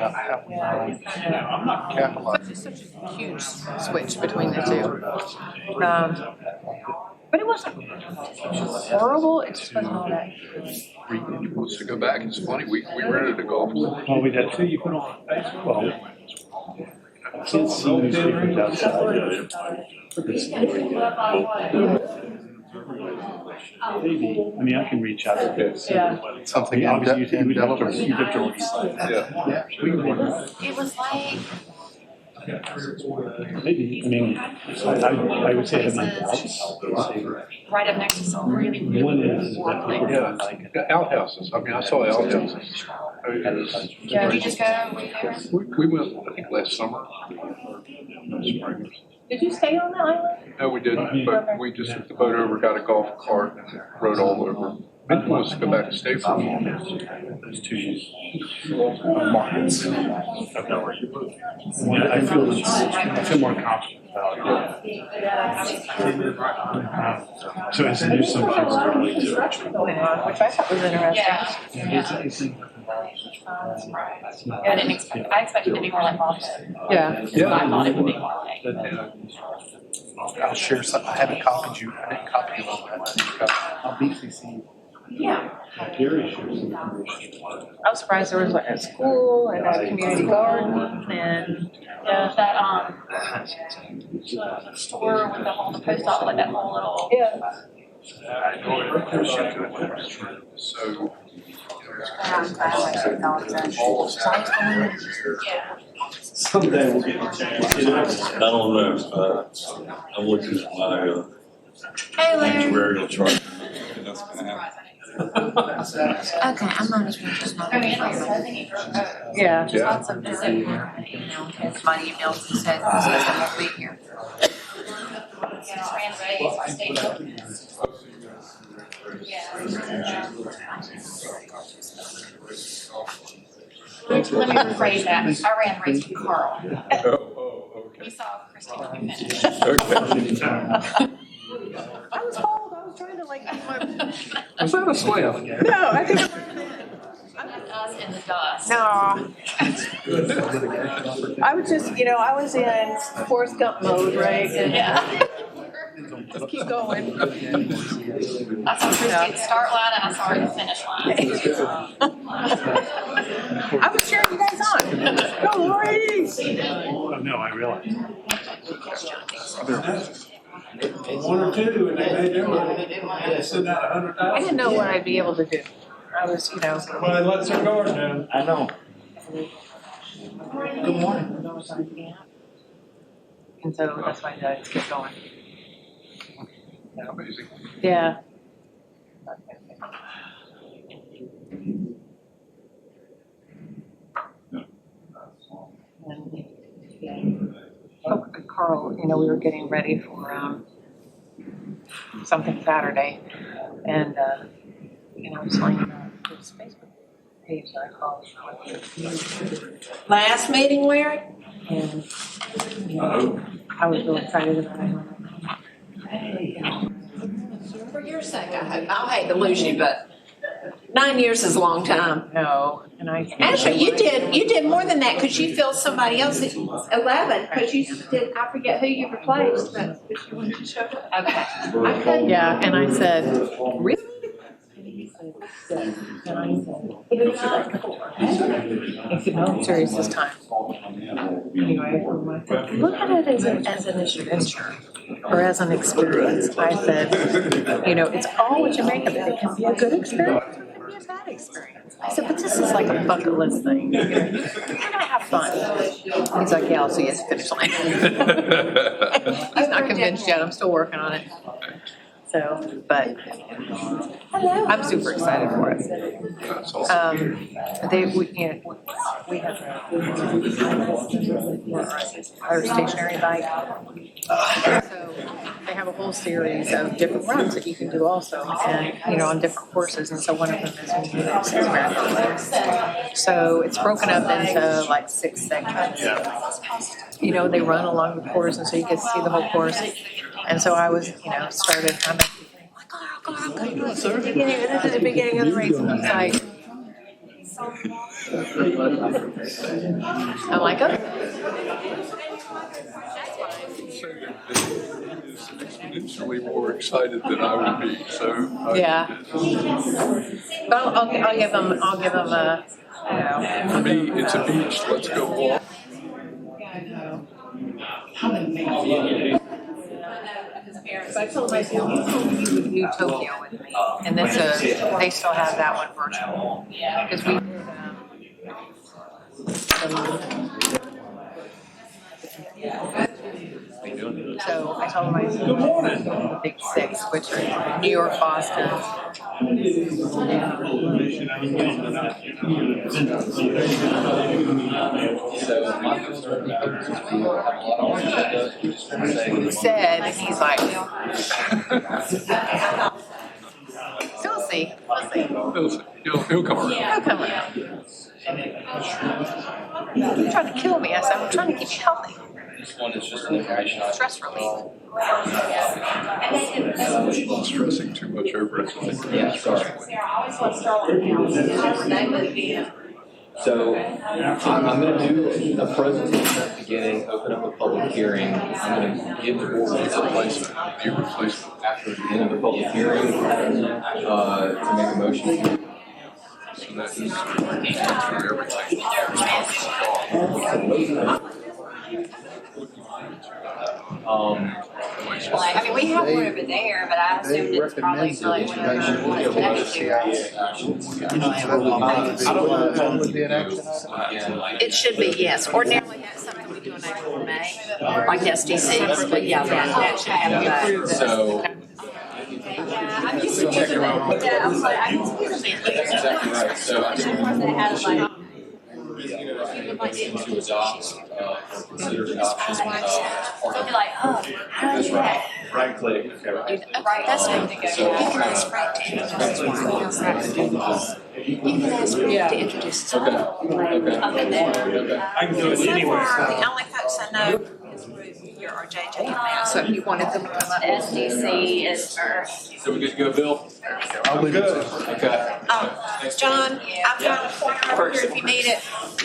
about how we capitalize. It's just such a huge switch between the two. But it wasn't horrible. It just wasn't all that. He wants to go back. It's funny. We rented a golf. Well, we had two you put on baseball. Kids see newspapers outside. Maybe. I mean, I can reach out to this. Yeah. Something obviously you have to read. Yeah. It was like Maybe. I mean, I would say I have my doubts. right up next to some really, really One is that people don't like it. Yeah, outhouses. I mean, I saw outhouses. Yeah, did you just go? We went, I think, last summer. Did you stay on the island? No, we didn't, but we just took the boat over, got a golf cart, and rode all over. Benton wants to go back and stay for a while. Those two markets. I feel more confident about it. So it's new some kids early too. Which I thought was interesting. I didn't expect. I expected it to be more like Boston. Yeah. Yeah. I thought it would be more like. I'll share some. I haven't copied you. I didn't copy you on that. I'll BCC. Yeah. Gary shares some information. I was surprised there was like a school and a community garden and Yeah, that store with the whole post office, like that whole little. yeah. So, Yeah. Someday we'll get the chance. I don't know. I'm looking at my Hey, Larry. actuarial chart. And that's gonna happen. Okay, I might as well just not. Yeah. yeah. Lots of visit, you know, my emails and said, I won't be here. Let me rephrase that. I ran race with Carl. Oh, We okay. saw Christine finish. Okay. I was cold. I was trying to like keep my. Was that a slam? No, I think. Us in the dust. No. I was just, I was in Forrest Gump mode, right? And Yeah. just keep going. I saw Christine at the start line and I saw her at the finish line. I was cheering you guys on. Go Rays! Oh, no, I realize. One or two, and they made them, send out 100,000. I didn't know what I'd be able to do. I was, Well, they let their guard down. I know. Good morning. And so that's why I just kept going. Amazing. Yeah. And Carl, we were getting ready for something Saturday, and I was like, his Facebook page that I followed. Last meeting, Larry? And I was really excited about it. For your sake, I hope. I'll hate to lose you, but 9 years is a long time. No, and Actually, you did more than that because you filled somebody else at 11 because you did. I forget who you replaced, but you wanted to show up. Okay. Yeah, and I said, really? And he said, and I said, no, I'm serious this time. Anyway, I said, look at it as an adventure or as an experience. I said, it's all what you make of it. It can be a good experience or it can be a bad experience. I said, but this is like a bucket list thing. You're going to have fun. He's like, yeah, I'll see you at the finish line. He's not convinced yet. I'm still working on it. So, but I'm super excited for it. That's awesome. We have our stationary bike. So they have a whole series of different runs that you can do also, and on different courses. And so one of them is a 6 marathon race. So it's broken up into like 6 segments. They run along the course, and so you get to see the whole course. And so I was, started. I'm like, Carl, this is the beginning of the race. And he's like, I'm like, oh. Is exponentially more excited than I would be, so. Yeah. But I'll give them a, you know. For me, it's a beach, let's go walk. So I told myself, you told me you would do Tokyo with me, and then so they still have that one virtual. Because we so I told them I the big six, which are New York, Boston. He said, he's like, so we'll see. We'll see. He'll come around. He'll come around. He tried to kill me. I said, I'm trying to keep you healthy. This one is just an information. Stress relief. Stressing too much over it. Yeah, sorry. So I'm going to do a presentation at the beginning, open up a public hearing. I'm going to give the board a replacement. Your replacement. After the end of the public hearing, to make a motion. So that is through everything. Like, I mean, we have one over there, but I assumed it's probably for like one next year. It should be, yes. Ordinarily, that's something we do in April or May, like SDCs, but yeah, that should have that. So. Yeah, I'm used to using it. Yeah, I was like, I'm used to using it. That's exactly right. So I And of course, it has like. to adopt, consider adoption. So I'd be like, oh, how do I do that? Right click. Right, that's what I'm So thinking. I'll try to. You can ask me to introduce Okay. us. Okay. Up in there. Okay. I can do it So anywhere. far, the only folks I know is Ruth here or JJ. So you wanted them to come up. SDC is for. So we good to go, Bill? I'm good. Okay. John, I've got a pointer over here if you need it,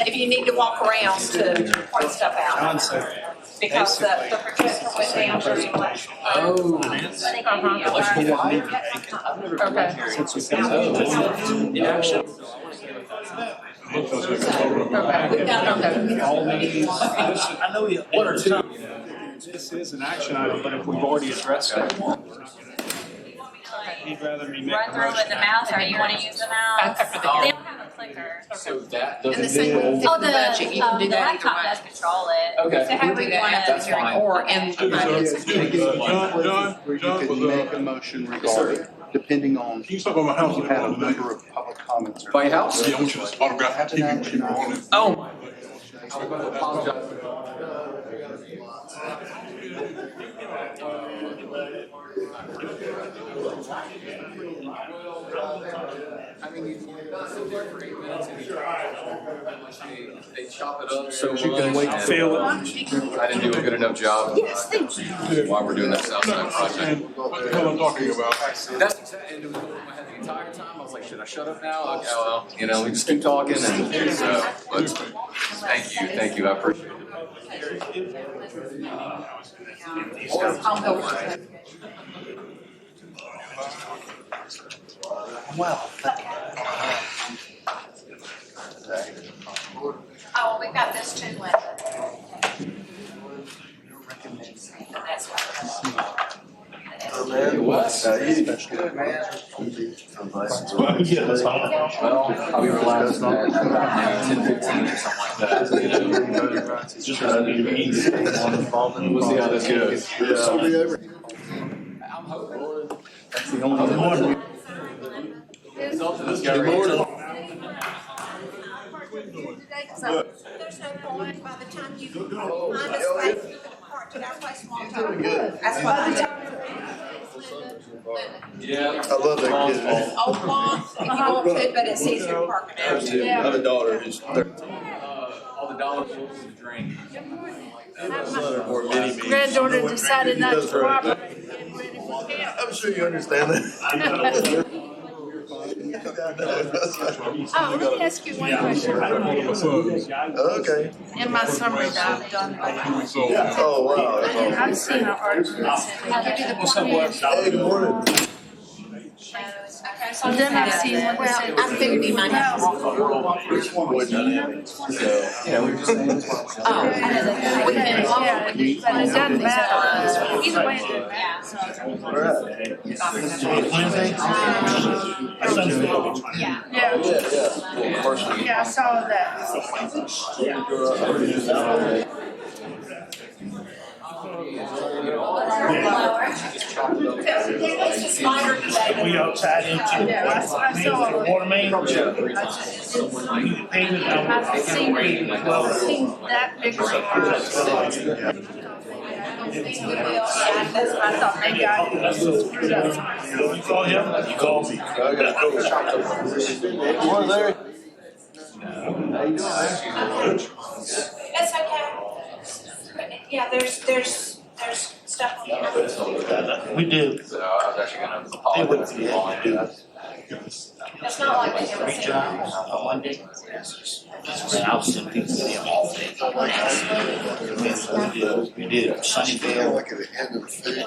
if you need to walk around to point stuff out. John said, Because the projector went down during the election. Oh. Election five? Okay. since we got all meetings, I know you, one or two. This is an action item, but if we've already addressed it, he'd rather me make Run a through with motion. the mouse, or you want to use the mouse? After the They hearing. don't have a clicker. So that And the doesn't same mean. with Oh, the budget, you can do the that laptop either does way. control it. Okay. So however Do you that want after to. the hearing fine. or in the budget. John, Where you can make a motion regarding, depending on, Can you stop by my house? you had a number of public comments. or- By house? Yeah, I want you to autograph That's an action item. Oh. I was going to apologize. I mean, they chop it up so You can wait much, Feel and, I didn't do a good enough job. Yes, thank you. While we're doing that Southside project. What the hell I'm talking about? That's exactly, and it was going through my head the entire time. I was like, should I shut up now? Okay, well, you know, we just keep talking, and so, but thank you, I appreciate it. I'll go with it. Well. Oh, we've got this too, Linda. That's what. Yeah, that's fine. Well, I'll be relaxed at maybe 10:15 or something like that. It's just gonna be easy. We'll see how this goes. I'm hoping. That's the only one. It's up to this guy right here. There's no point by the time you find a space, you can park to that place one time. That's what I do. Yeah. I love that kid. Old blocks, if you want to, but it's easier to park it out. I have a daughter who's All the dollar bills and drink. Granddaughter decided not to cooperate. I'm sure you understand that. Oh, let me ask you one question. Okay. In my summary that I've done, Oh, wow. I've seen an article that said Hey, good morning. then I've seen one that Well, said. I figured he might have. We can Yeah, but it doesn't matter. Either way, it doesn't matter. Yeah. Yeah, Yeah. yeah, I saw that. We outside into Yeah, I saw the water main. I've seen that big of a I thought maybe I screwed up. You call him? You call me. Okay, cool. Morning, Larry. That's okay. Yeah, there's stuff on the. We do. So I was actually gonna apologize. It's not like they ever seen. On Monday. I'll send people to him all day. We did Sunnyvale. Like at the end of the food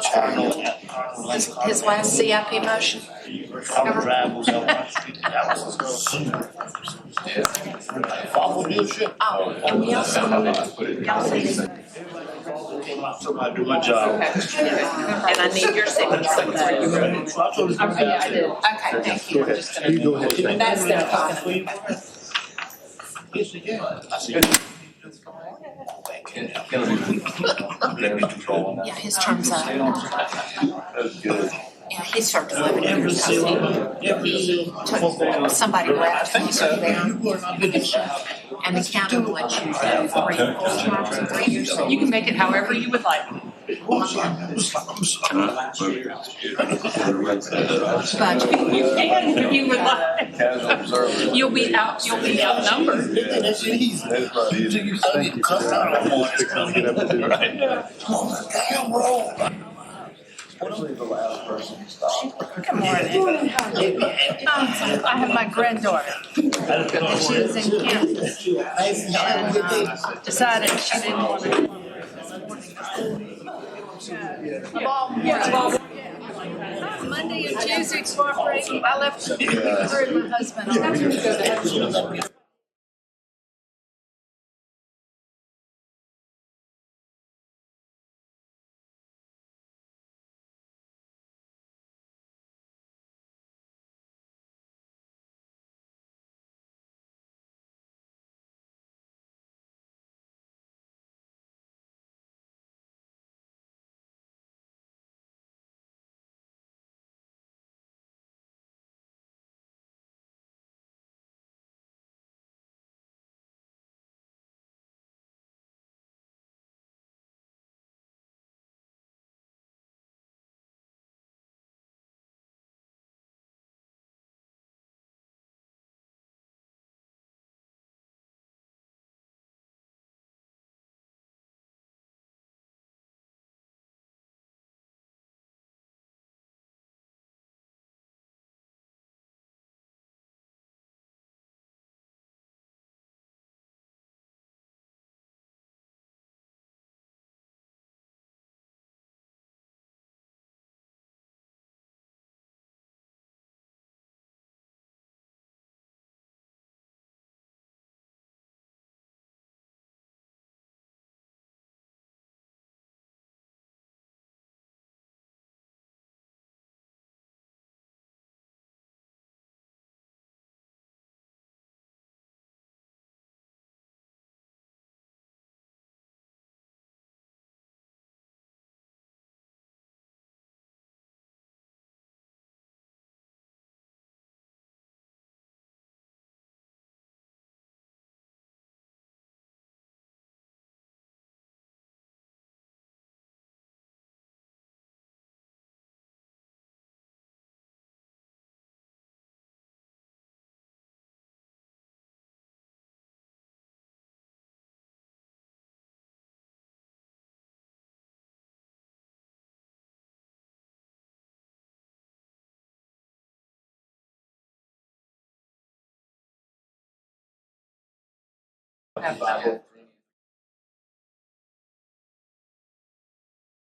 His last CIP motion. Our drive was up my street. That was sooner. Follow dealership. Oh, and we also, Somebody do my job. and I need your signature. Okay, I did. Okay, thank you. You go ahead. That's their copy. Yeah, his term's up. That's good. Yeah, he served 11 years. He took, somebody left and he took down. And the county will let you do 3 full terms in 3 years. You can make it however you would like. But You can if you would like. Casual observer. You'll be outnumbered. That's easy. That's not easy. Until you study the cuss out of one. Get up and do it. Damn wrong. Especially the last person to stop. Good morning. I have my granddaughter. And she was in Kansas. And decided she didn't want to. Monday and Tuesday cooperating. I left her and my husband.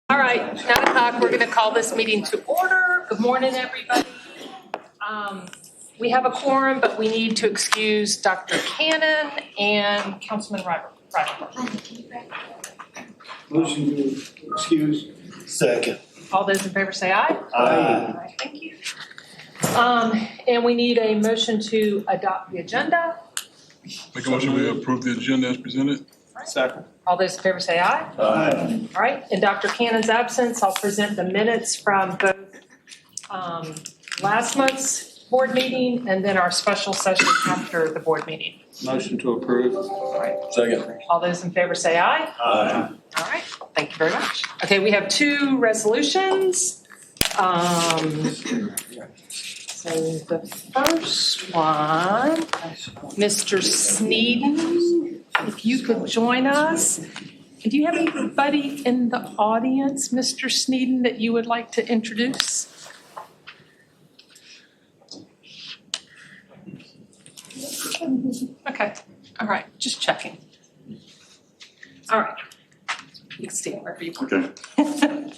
All right, 9 o'clock, we're going to call this meeting to order. Good morning, everybody. We have a quorum, but we need to excuse Dr. Cannon and Councilman Ryder. Motion to excuse. Second. All those in favor say aye. Aye. Thank you. And we need a motion to adopt the agenda. Make a motion, we approve the agenda as presented. Second. All those in favor say aye. Aye. All right, in Dr. Cannon's absence, I'll present the minutes from both last month's board meeting and then our special session after the board meeting. Motion to approve. All right, Second. all those in favor say aye. Aye. All right, thank you very much. Okay, we have 2 resolutions. So the first one, Mr. Sneeden, if you could join us. Do you have anybody in the audience, Mr. Sneeden, that you would like to introduce? Okay, all right, just checking. All right, you can stand wherever you want. Okay.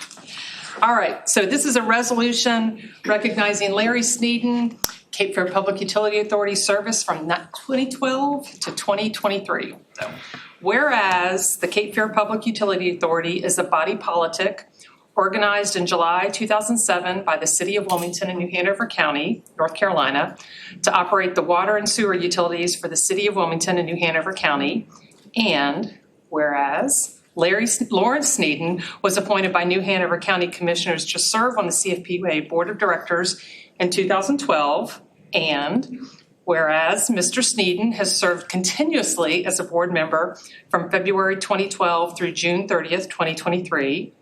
All right, so this is a resolution recognizing Larry Sneeden, Cape Fear Public Utility Authority service from 2012 to 2023. So, whereas the Cape Fear Public Utility Authority is a body politic organized in July 2007 by the City of Wilmington in New Hanover County, North Carolina, to operate the water and sewer utilities for the City of Wilmington and New Hanover County, and whereas Lawrence Sneeden was appointed by New Hanover County Commissioners to serve on the CFPUA Board of Directors in 2012, and whereas Mr. Sneeden has served continuously as a board member from February 2012 through June 30th, 2023,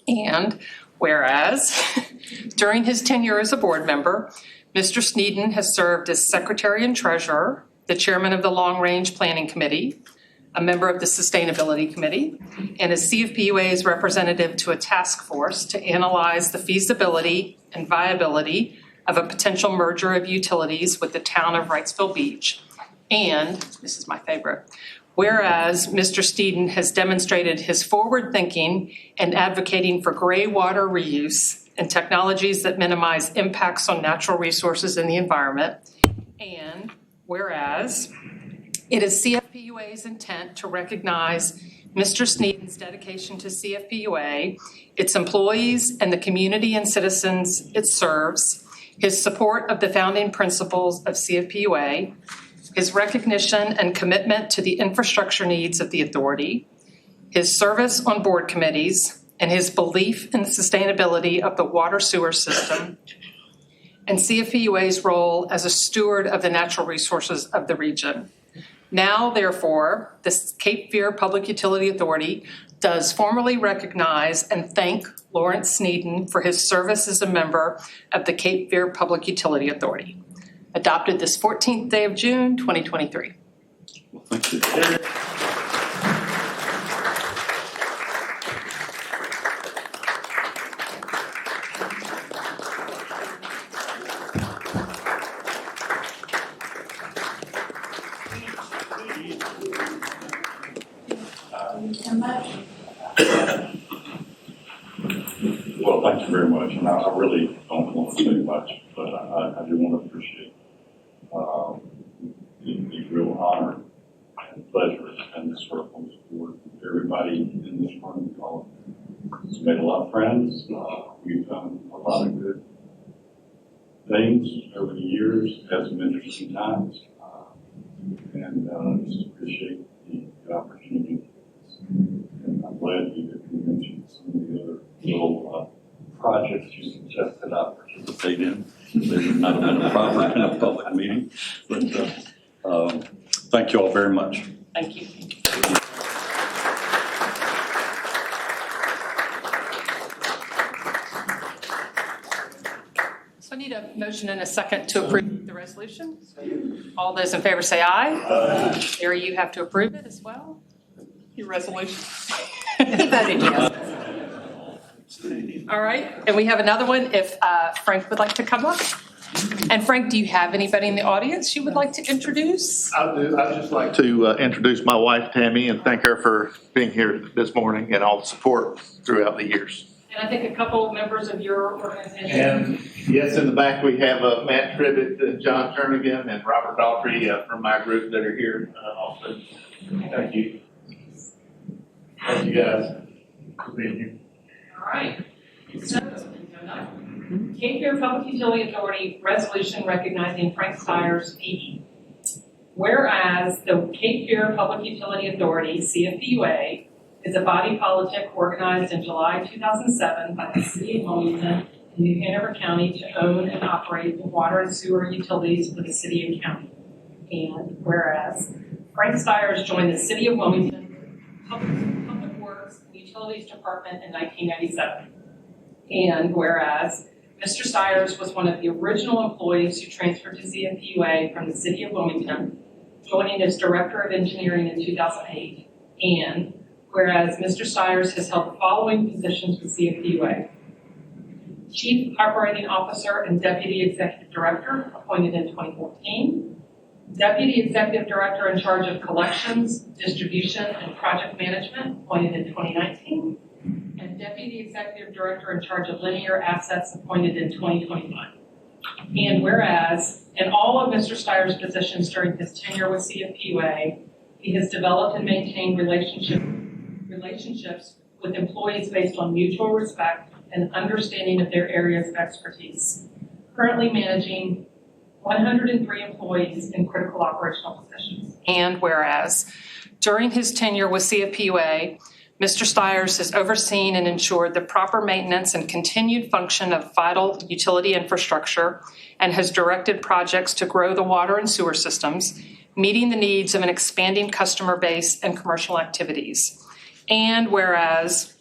and whereas during his tenure as a board member, Mr. Sneeden has served as Secretary and Treasurer, the Chairman of the Long Range Planning Committee, a member of the Sustainability Committee, and as CFPUA's representative to a task force to analyze the feasibility and viability of a potential merger of utilities with the town of Wrightsville Beach. And, this is my favorite, whereas Mr. Sneeden has demonstrated his forward thinking and advocating for gray water reuse and technologies that minimize impacts on natural resources and the environment. And whereas it is CFPUA's intent to recognize Mr. Sneeden's dedication to CFPUA, its employees, and the community and citizens it serves, his support of the founding principles of CFPUA, his recognition and commitment to the infrastructure needs of the authority, his service on board committees, and his belief in the sustainability of the water sewer system, and CFPUA's role as a steward of the natural resources of the region. Now, therefore, the Cape Fear Public Utility Authority does formally recognize and thank Lawrence Sneeden for his service as a member of the Cape Fear Public Utility Authority. Adopted this 14th day of June, 2023. Well, thank you. Well, thank you very much, and I really don't want to say much, but I do want to appreciate the real honor and pleasure and this work on this board. Everybody in this room has made a lot of friends. We've done a lot of good things over the years, had some interesting times, and just appreciate the opportunity. And I'm glad you mentioned some of the other little projects you suggested I participate in. They would not have been appropriate in a public meeting, but thank you all very much. Thank you. So I need a motion and a second to approve the resolution. All those in favor say aye. Aye. Larry, you have to approve it as well. Your resolution. He voted yes. All right, and we have another one if Frank would like to come up. And Frank, do you have anybody in the audience you would like to introduce? I do. I'd just like to introduce my wife, Tammy, and thank her for being here this morning and all the support throughout the years. And I think a couple of members of your organization. And yes, in the back, we have Matt Tribbett, John Jernigan, and Robert Daughtry from my group that are here also. Thank you. Thank you, guys, for being here. All right. So, Cape Fear Public Utility Authority resolution recognizing Frank Stiers, PD. Whereas the Cape Fear Public Utility Authority, CFPUA, is a body politic organized in July 2007 by the City of Wilmington in New Hanover County to own and operate the water and sewer utilities for the city and county. And whereas Frank Stiers joined the City of Wilmington Public Works and Utilities Department in 1997. And whereas Mr. Stiers was one of the original employees who transferred to CFPUA from the City of Wilmington, joining as Director of Engineering in 2008. And whereas Mr. Stiers has held the following positions with CFPUA: Chief Operating Officer and Deputy Executive Director, appointed in 2014. Deputy Executive Director in charge of Collections, Distribution, and Project Management, appointed in 2019. And Deputy Executive Director in charge of Linear Assets, appointed in 2021. And whereas in all of Mr. Stiers' positions during his tenure with CFPUA, he has developed and maintained relationships with employees based on mutual respect and understanding of their areas of expertise, currently managing 103 employees in critical operational positions. And whereas during his tenure with CFPUA, Mr. Stiers has overseen and ensured the proper maintenance and continued function of vital utility infrastructure and has directed projects to grow the water and sewer systems, meeting the needs of an expanding customer base and commercial activities. And whereas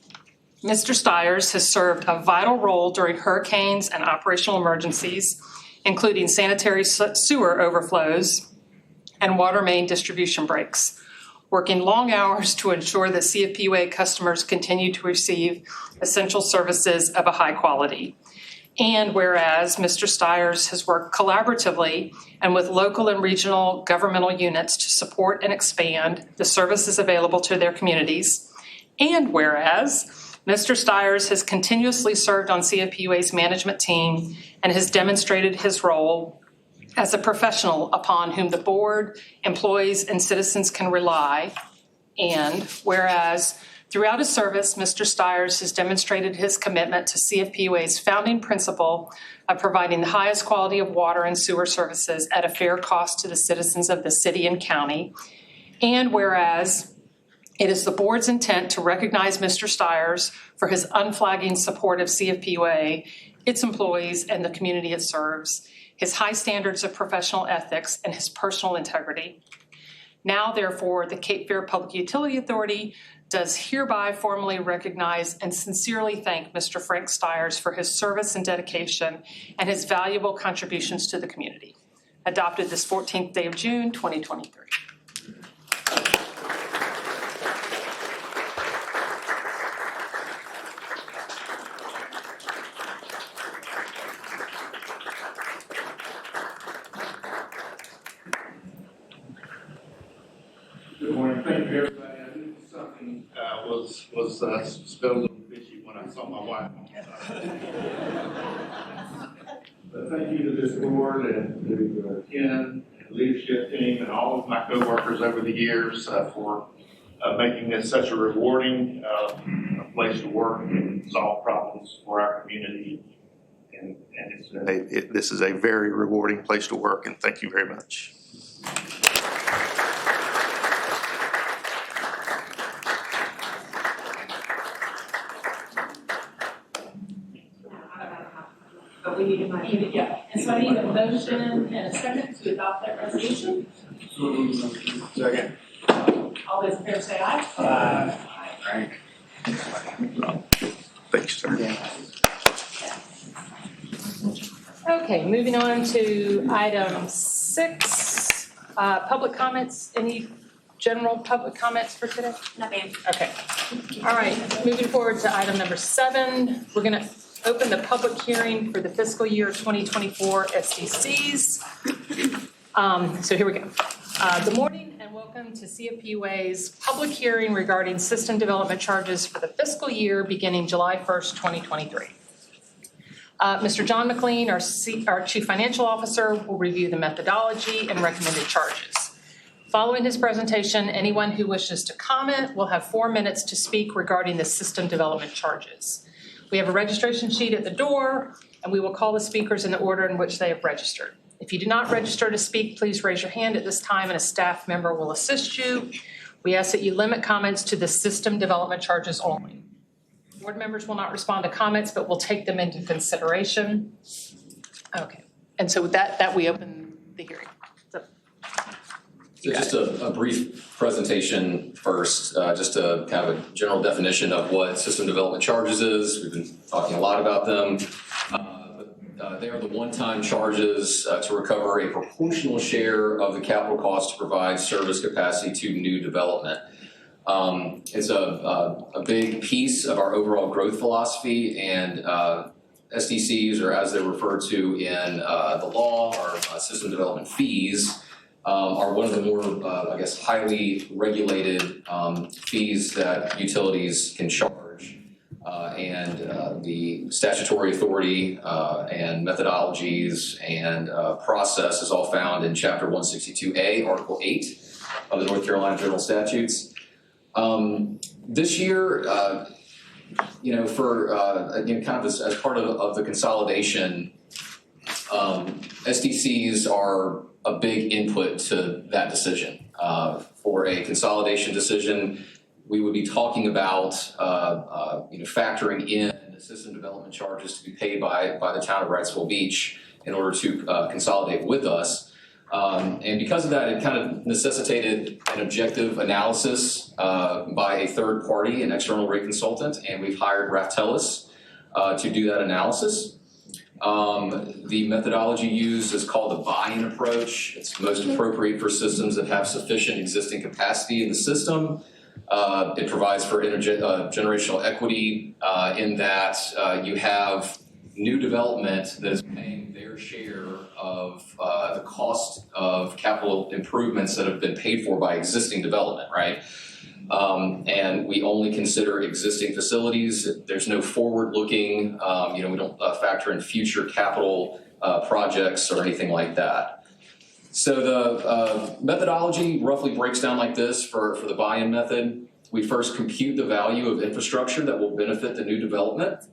Mr. Stiers has served a vital role during hurricanes and operational emergencies, including sanitary sewer overflows and water main distribution breaks, working long hours to ensure that CFPUA customers continue to receive essential services of a high quality. And whereas Mr. Stiers has worked collaboratively and with local and regional governmental units to support and expand the services available to their communities. And whereas Mr. Stiers has continuously served on CFPUA's management team and has demonstrated his role as a professional upon whom the board, employees, and citizens can rely. And whereas throughout his service, Mr. Stiers has demonstrated his commitment to CFPUA's founding principle of providing the highest quality of water and sewer services at a fair cost to the citizens of the city and county. And whereas it is the board's intent to recognize Mr. Stiers for his unflagging support of CFPUA, its employees, and the community it serves, his high standards of professional ethics, and his personal integrity. Now, therefore, the Cape Fear Public Utility Authority does hereby formally recognize and sincerely thank Mr. Frank Stiers for his service and dedication and his valuable contributions to the community. Adopted this 14th day of June, 2023. Good morning. Thank you, everybody. I knew something was spelled a little fishy when I saw my wife. But thank you to this board and to Ken and leadership team and all of my coworkers over the years for making this such a rewarding place to work and solve problems for our community. And this is a very rewarding place to work, and thank you very much. But we need a motion, yeah. And so I need a motion and a second to adopt that resolution. Second. All those in favor say aye. Aye. Thanks, sir. Okay, moving on to item 6, public comments. Any general public comments for today? No, ma'am. Okay. All right, moving forward to item number 7. We're going to open the public hearing for the fiscal year 2024 SDCs. So here we go. Good morning and welcome to CFPUA's public hearing regarding system development charges for the fiscal year beginning July 1st, 2023. Mr. John McLean, our Chief Financial Officer, will review the methodology and recommended charges. Following his presentation, anyone who wishes to comment will have 4 minutes to speak regarding the system development charges. We have a registration sheet at the door, and we will call the speakers in the order in which they have registered. If you do not register to speak, please raise your hand at this time and a staff member will assist you. We ask that you limit comments to the system development charges only. Board members will not respond to comments, but will take them into consideration. Okay, and so with that we open the hearing. So just a brief presentation first, just to kind of a general definition of what system development charges is. We've been talking a lot about them. They are the one-time charges to recover a proportional share of the capital cost to provide service capacity to new development. It's a big piece of our overall growth philosophy, and SDCs, or as they're referred to in the law, are system development fees. Are one of the more, highly regulated fees that utilities can charge. And the statutory authority and methodologies and process is all found in Chapter 162A, Article 8 of the North Carolina General Statutes. This year, as part of the consolidation, SDCs are a big input to that decision. For a consolidation decision, we would be talking about factoring in the system development charges to be paid by the town of Wrightsville Beach in order to consolidate with us. And because of that, it kind of necessitated an objective analysis by a third party, an external rate consultant, and we've hired Raftellus to do that analysis. The methodology used is called the buy-in approach. It's most appropriate for systems that have sufficient existing capacity in the system. It provides for generational equity in that you have new development that is paying their share of the cost of capital improvements that have been paid for by existing development, right? And we only consider existing facilities. There's no forward-looking, we don't factor in future capital projects or anything like that. So the methodology roughly breaks down like this for the buy-in method. We first compute the value of infrastructure that will benefit the new development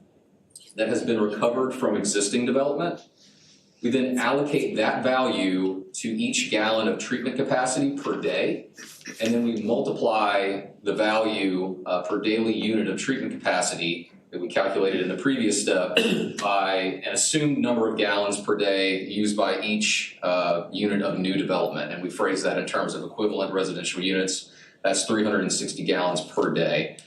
that has been recovered from existing development. We then allocate that value to each gallon of treatment capacity per day, and then we multiply the value per daily unit of treatment capacity that we calculated in the previous step by an assumed number of gallons per day used by each unit of new development. And we phrase that in terms of equivalent residential units. That's 360 gallons per day.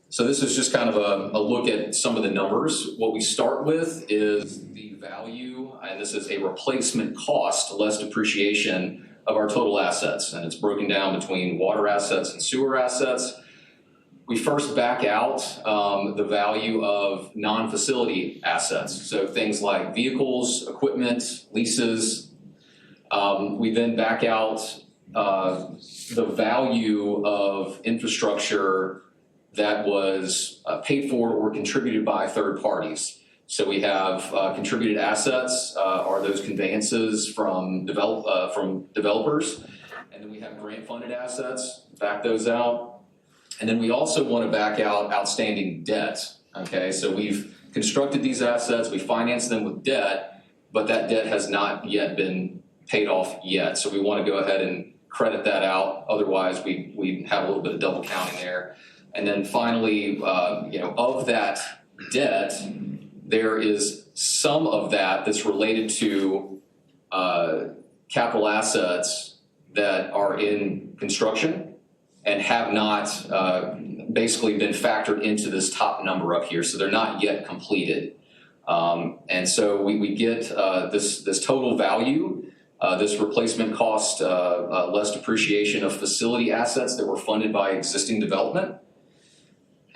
So this is just kind of a look at some of the numbers. What we start with is the value, and this is a replacement cost less depreciation of our total assets. And it's broken down between water assets and sewer assets. We first back out the value of non-facility assets. So things like vehicles, equipment, leases. We then back out the value of infrastructure that was paid for or contributed by third parties. So we have contributed assets are those conveyances from developers, and then we have grant-funded assets, back those out. And then we also want to back out outstanding debt, okay? So we've constructed these assets, we financed them with debt, but that debt has not yet been paid off yet. So we want to go ahead and credit that out, otherwise we have a little bit of double counting there. And then finally, of that debt, there is some of that that's related to capital assets that are in construction and have not basically been factored into this top number up here. So they're not yet completed. And so we get this total value, this replacement cost, less depreciation of facility assets that were funded by existing development.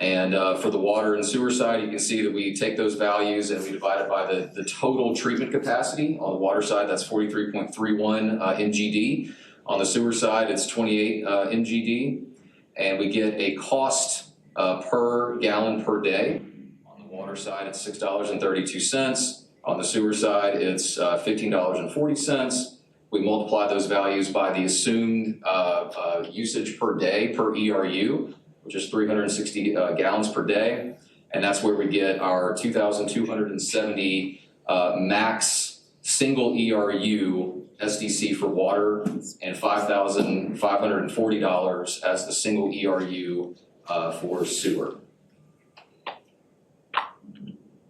And for the water and sewer side, you can see that we take those values and we divide it by the total treatment capacity. On the water side, that's 43.31 MGD. On the sewer side, it's 28 MGD. And we get a cost per gallon per day. On the water side, it's $6.32. On the sewer side, it's $15.40. We multiply those values by the assumed usage per day per ERU, which is 360 gallons per day. And that's where we get our 2,270 max single ERU SDC for water and $5,540 as the single ERU for sewer.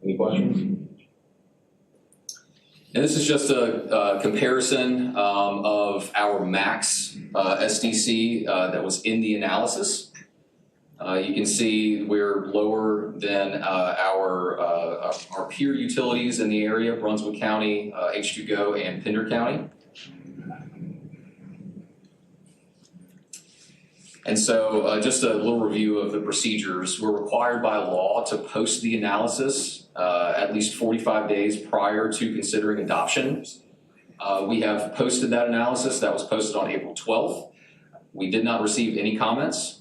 Any questions? And this is just a comparison of our max SDC that was in the analysis. You can see we're lower than our peer utilities in the area, Brunswick County, H2Go, and Pender County. And so just a little review of the procedures. We're required by law to post the analysis at least 45 days prior to considering adoption. We have posted that analysis. That was posted on April 12th. We did not receive any comments.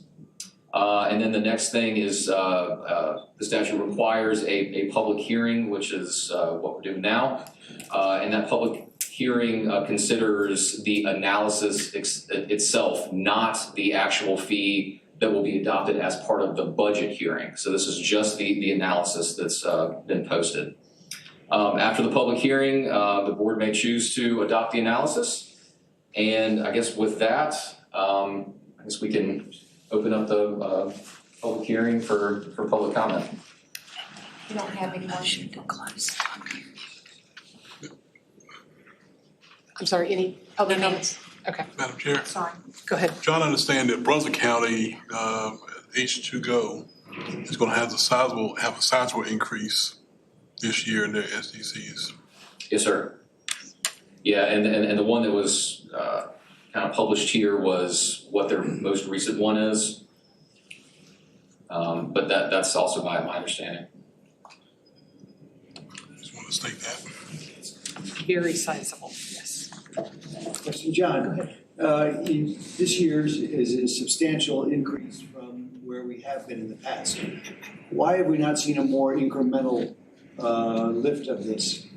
And then the next thing is the statute requires a public hearing, which is what we're doing now. And that public hearing considers the analysis itself, not the actual fee that will be adopted as part of the budget hearing. So this is just the analysis that's been posted. After the public hearing, the board may choose to adopt the analysis. And I guess with that, I guess we can open up the public hearing for public comment. You don't have any motion to close. I'm sorry, any other comments? Okay, Madam Chair, Sorry. go ahead. trying to understand that Brunswick County, H2Go is going to have a sizable increase this year in their SDCs. Yes, sir. Yeah, and the one that was kind of published here was what their most recent one is. But that's also my understanding. Just want to state that. Very sizable, yes. Question, John. Go ahead. This year's is a substantial increase from where we have been in the past. Why have we not seen a more incremental lift of this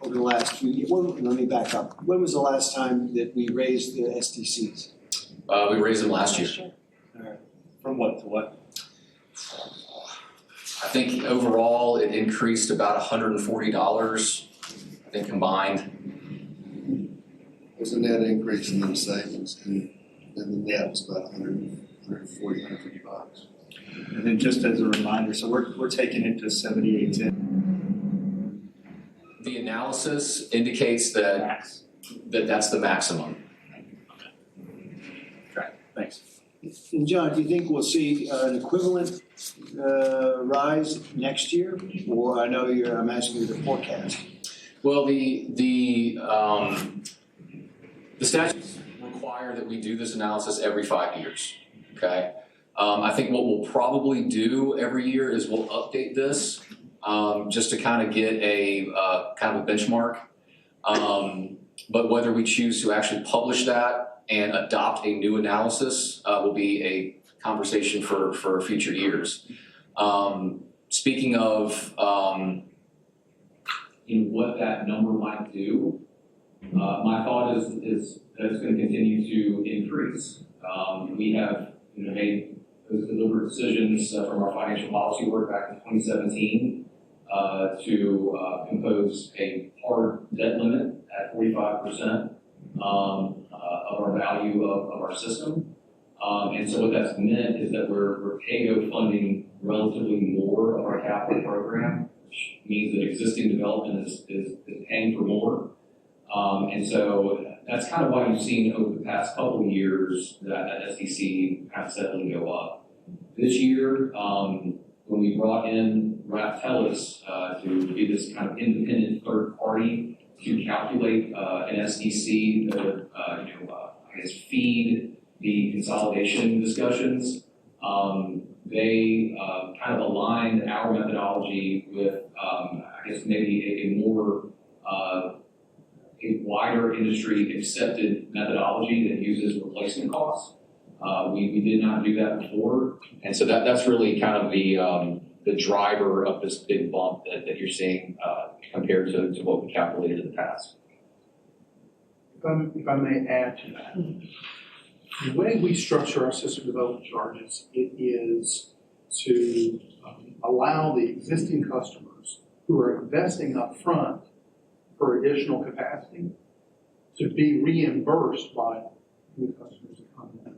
over the last few years? Well, let me back up. When was the last time that we raised the SDCs? We raised them last year. All right. From what to what? I think overall it increased about $140, I think combined. Was a net increase in the savings, and the net was about 140, 150 bucks. And then just as a reminder, so we're taking it to 7810. The analysis indicates that's the maximum. Okay, thanks. And John, do you think we'll see an equivalent rise next year? Or I know I'm asking you to forecast. Well, the statutes require that we do this analysis every 5 years, okay? I think what we'll probably do every year is we'll update this just to kind of get a kind of a benchmark. But whether we choose to actually publish that and adopt a new analysis will be a conversation for future years. Speaking of what that number might do, my thought is that it's going to continue to increase. We have made those deliberate decisions from our financial policy work back in 2017 to impose a hard debt limit at 45% of our value of our system. And so what that's meant is that we're PAYGO funding relatively more of our capital program, which means that existing development is paying for more. And so that's kind of why you've seen over the past couple of years that SDC kind of steadily go up. This year, when we brought in Raftellus to be this kind of independent third party to calculate an SDC that feed the consolidation discussions, they kind of aligned our methodology with, I guess, maybe a more a wider industry accepted methodology that uses replacement costs. We did not do that before, and so that's really kind of the driver of this big bump that you're seeing compared to what we calculated in the past. If I may add to that, the way we structure our system development charges, it is to allow the existing customers who are investing up front for additional capacity to be reimbursed by new customers that come in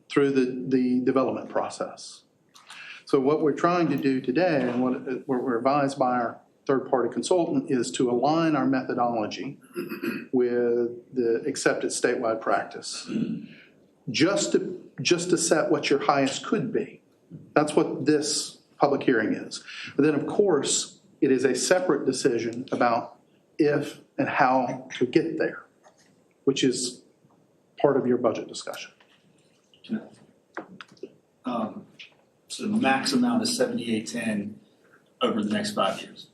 through the development process. So what we're trying to do today, and what we're advised by our third-party consultant, is to align our methodology with the accepted statewide practice, just to set what your highest could be. That's what this public hearing is. But then, of course, it is a separate decision about if and how to get there, which is part of your budget discussion. So the max amount is 7810 over the next 5 years.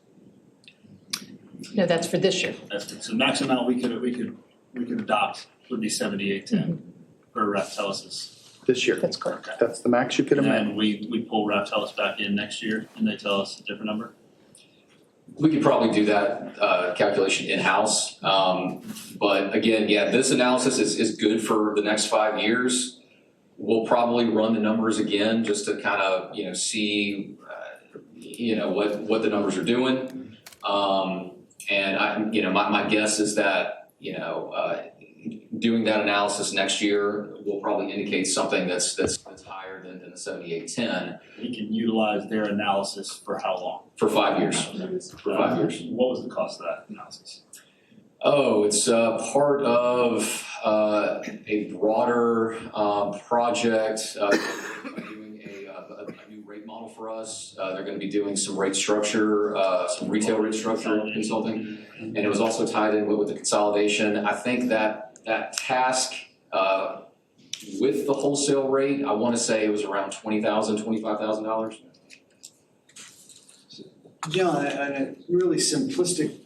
No, that's for this year. So the max amount we could adopt would be 7810 for Raftellus. This year. That's correct. Okay. That's the max you could And amend. then we pull Raftellus back in next year and they tell us a different number. We could probably do that calculation in-house. But again, yeah, this analysis is good for the next 5 years. We'll probably run the numbers again just to kind of, see, what the numbers are doing. And my guess is that, doing that analysis next year will probably indicate something that's higher than the 7810. We can utilize their analysis for how long? For 5 years. For 5 years. What was the cost of that analysis? Oh, it's part of a broader project. Doing a new rate model for us. They're going to be doing some rate structure, some retail rate structure consulting, and it was also tied in with the consolidation. I think that task with the wholesale rate, I want to say it was around $20,000, $25,000. John, a really simplistic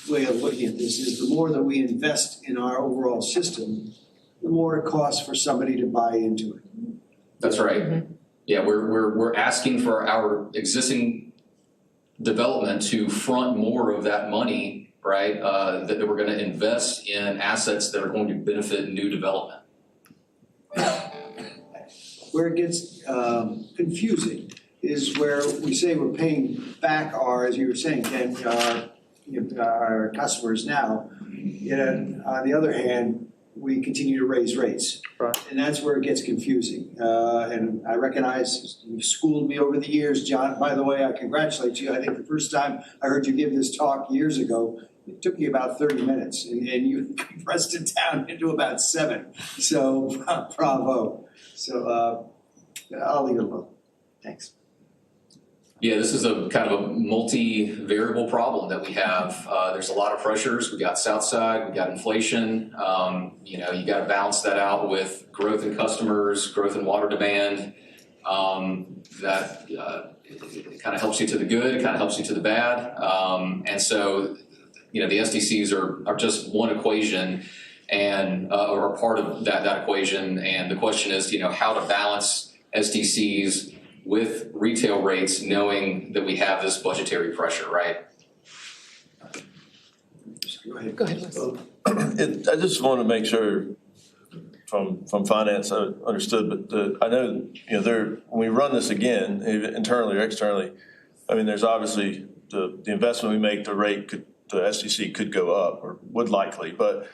way of looking at this is the more that we invest in our overall system, the more it costs for somebody to buy into it. That's right. Mm-hmm. Yeah, we're asking for our existing development to front more of that money, right? That we're going to invest in assets that are going to benefit new development. Where it gets confusing is where we say we're paying back our, as you were saying, Ken, our customers now. Yet on the other hand, we continue to raise rates. Right. And that's where it gets confusing. And I recognize you've schooled me over the years, John. By the way, I congratulate you. I think the first time I heard you give this talk years ago, it took you about 30 minutes, and you compressed it down into about 7. So bravo. So I'll leave it alone. Thanks. Yeah, this is a kind of a multi-variable problem that we have. There's a lot of pressures. We got south side, we got inflation. You got to balance that out with growth in customers, growth in water demand. That it kind of helps you to the good, it kind of helps you to the bad. And so, the SDCs are just one equation and or a part of that equation. And the question is, how to balance SDCs with retail rates, knowing that we have this budgetary pressure, right? Go ahead. Go ahead, Wes. I just want to make sure from finance I understood, but I know, when we run this again, internally or externally, I mean, there's obviously the investment we make, the SDC could go up or would likely, but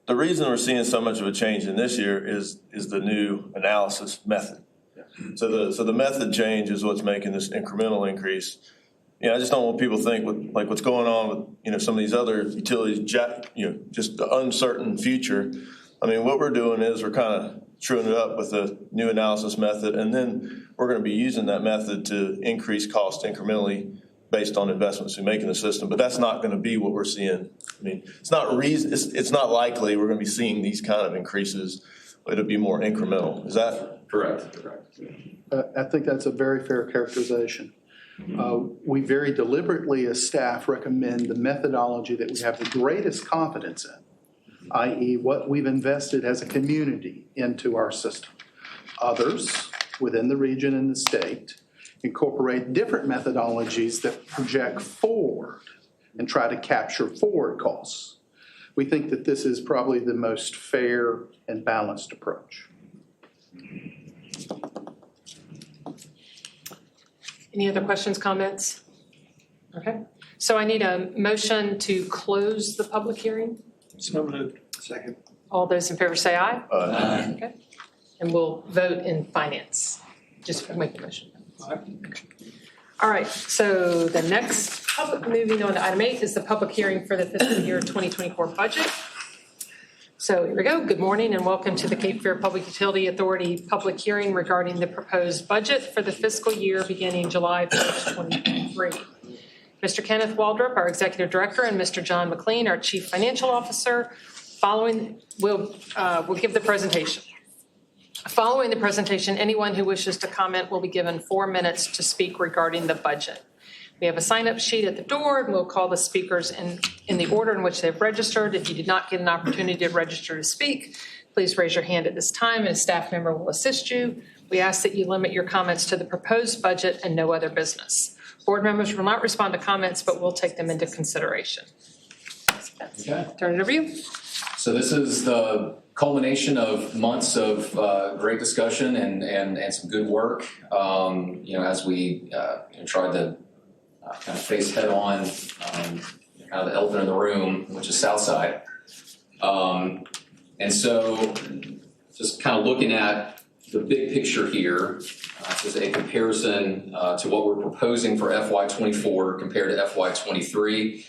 the reason we're seeing so much of a change in this year is the new analysis method. So the method change is what's making this incremental increase. I just don't want people to think what's going on with some of these other utilities, just the uncertain future. I mean, what we're doing is we're kind of truing it up with the new analysis method, and then we're going to be using that method to increase cost incrementally based on investments we make in the system. But that's not going to be what we're seeing. I mean, it's not likely we're going to be seeing these kind of increases. It'll be more incremental. Is that correct? I think that's a very fair characterization. We very deliberately as staff recommend the methodology that we have the greatest confidence in, i.e. what we've invested as a community into our system. Others within the region and the state incorporate different methodologies that project forward and try to capture forward costs. We think that this is probably the most fair and balanced approach. Any other questions, comments? Okay, so I need a motion to close the public hearing. So moved. Second. All those in favor say aye. Aye. Okay, and we'll vote in finance. Just make the motion. All right, so the next, moving on to item 8 is the public hearing for the fiscal year 2024 budget. So here we go. Good morning and welcome to the Cape Fear Public Utility Authority public hearing regarding the proposed budget for the fiscal year beginning July 1st, 2023. Mr. Kenneth Waldrop, our Executive Director, and Mr. John McLean, our Chief Financial Officer, will give the presentation. Following the presentation, anyone who wishes to comment will be given 4 minutes to speak regarding the budget. We have a sign-up sheet at the door, and we'll call the speakers in the order in which they've registered. If you did not get an opportunity to register to speak, please raise your hand at this time, and a staff member will assist you. We ask that you limit your comments to the proposed budget and no other business. Board members will not respond to comments, but we'll take them into consideration. Okay. Turn it over to you. So this is the culmination of months of great discussion and some good work. As we tried to kind of face head on kind of the elephant in the room, which is Southside. And so just kind of looking at the big picture here, this is a comparison to what we're proposing for FY24 compared to FY23.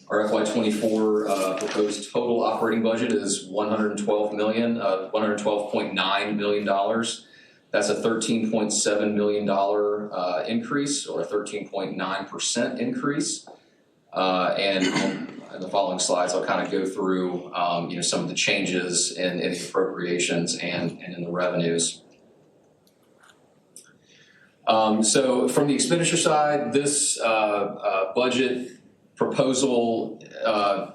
Our FY24 proposed total operating budget is $112.9 million. That's a $13.7 million increase, or a 13.9% increase. And in the following slides, I'll kind of go through some of the changes in the appropriations and in the revenues. So from the expenditure side, this budget proposal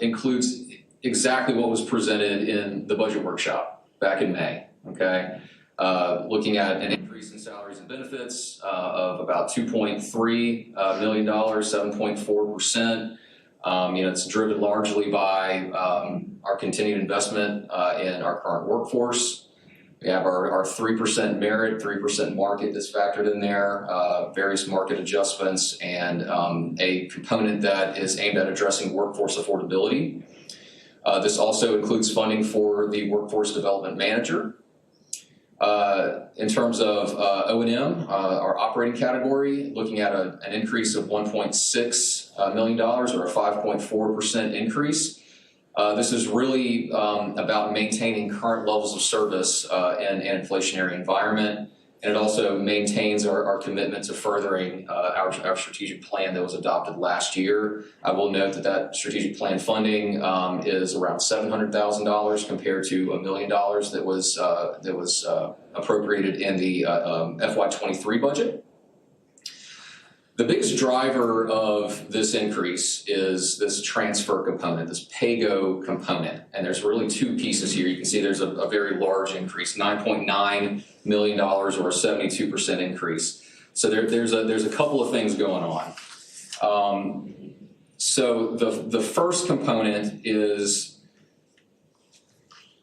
includes exactly what was presented in the budget workshop back in May, okay? Looking at an increase in salaries and benefits of about $2.3 million, 7.4%. It's driven largely by our continued investment in our current workforce. We have our 3% merit, 3% market that's factored in there, various market adjustments, and a component that is aimed at addressing workforce affordability. This also includes funding for the Workforce Development Manager. In terms of O&M, our operating category, looking at an increase of $1.6 million, or a 5.4% increase. This is really about maintaining current levels of service in an inflationary environment, and it also maintains our commitment to furthering our strategic plan that was adopted last year. I will note that strategic plan funding is around $700,000 compared to $1 million that was appropriated in the FY23 budget. The biggest driver of this increase is this transfer component, this pay-go component. And there's really two pieces here. You can see there's a very large increase, $9.9 million, or a 72% increase. So there's a couple of things going on. So the first component is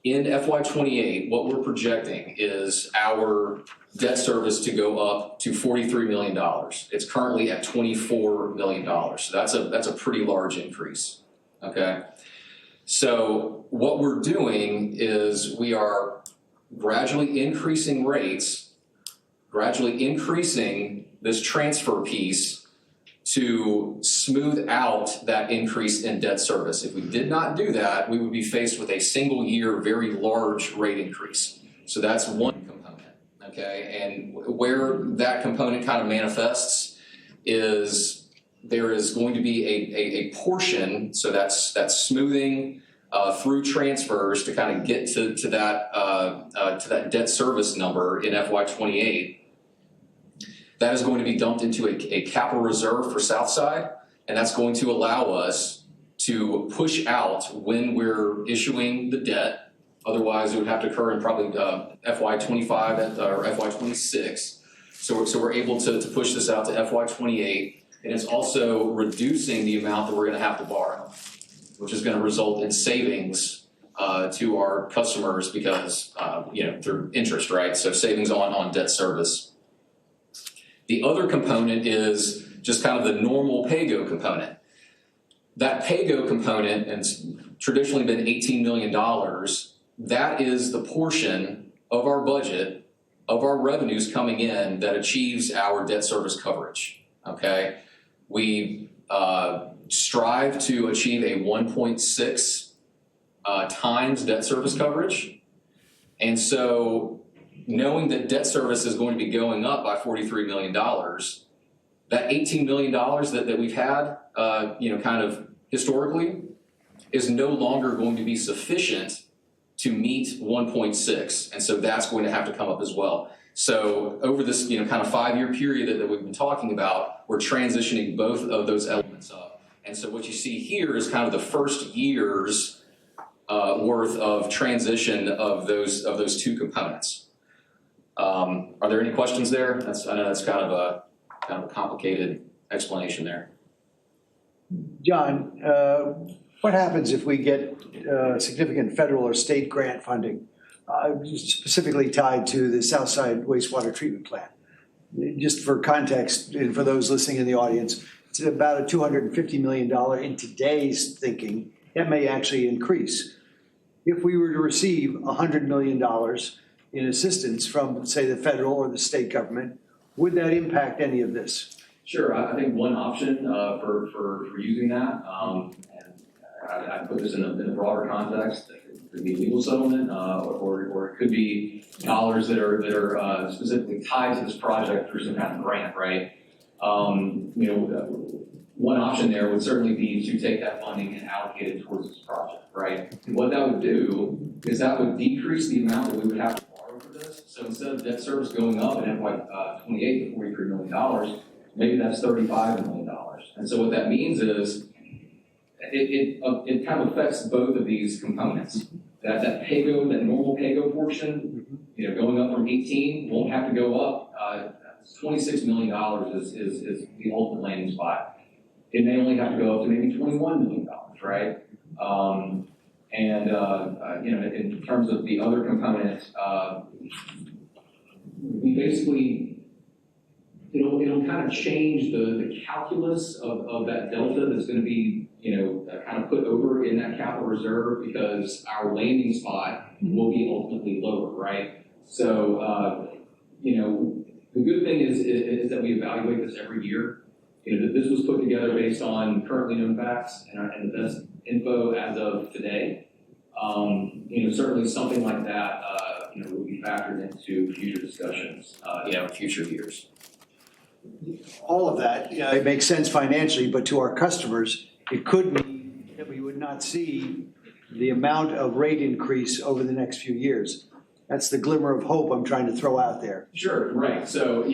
in FY28, what we're projecting is our debt service to go up to $43 million. It's currently at $24 million. So that's a pretty large increase, okay? So what we're doing is we are gradually increasing rates, gradually increasing this transfer piece to smooth out that increase in debt service. If we did not do that, we would be faced with a single year, very large rate increase. So that's one component, okay? And where that component kind of manifests is there is going to be a portion, so that's smoothing through transfers to kind of get to that debt service number in FY28. That is going to be dumped into a capital reserve for Southside, and that's going to allow us to push out when we're issuing the debt. Otherwise, it would have to occur in probably FY25 or FY26. So we're able to push this out to FY28, and it's also reducing the amount that we're going to have to borrow, which is going to result in savings to our customers because, through interest, right? So savings on debt service. The other component is just kind of the normal pay-go component. That pay-go component, and it's traditionally been $18 million, that is the portion of our budget, of our revenues coming in that achieves our debt service coverage, okay? We strive to achieve a 1.6 times debt service coverage. And so knowing that debt service is going to be going up by $43 million, that $18 million that we've had, kind of historically, is no longer going to be sufficient to meet 1.6. And so that's going to have to come up as well. So over this, kind of 5-year period that we've been talking about, we're transitioning both of those elements up. And so what you see here is kind of the first year's worth of transition of those two components. Are there any questions there? I know that's kind of a complicated explanation there. John, what happens if we get significant federal or state grant funding, specifically tied to the Southside wastewater treatment plant? Just for context, and for those listening in the audience, it's about a $250 million in today's thinking. That may actually increase. If we were to receive $100 million in assistance from, say, the federal or the state government, would that impact any of this? Sure, I think one option for using that, and I put this in a broader context, it could be legal settlement, or it could be dollars that are specifically tied to this project through some kind of grant, right? One option there would certainly be to take that funding and allocate it towards this project, right? And what that would do is that would decrease the amount that we would have to borrow for this. So instead of debt service going up in FY28 to $43 million, maybe that's $35 million. And so what that means is it kind of affects both of these components. That pay-go, that normal pay-go portion, going up from 18 won't have to go up. $26 million is the ultimate landing spot. It may only have to go up to maybe $21 million, right? In terms of the other components, we basically, it'll kind of change the calculus of that delta that's going to be, kind of put over in that capital reserve because our landing spot will be ultimately lower, right? So, the good thing is that we evaluate this every year. This was put together based on currently known facts and the best info as of today. Certainly something like that, will be factored into future discussions, future years. All of that, it makes sense financially, but to our customers, it could mean that we would not see the amount of rate increase over the next few years. That's the glimmer of hope I'm trying to throw out there. Sure, right. So,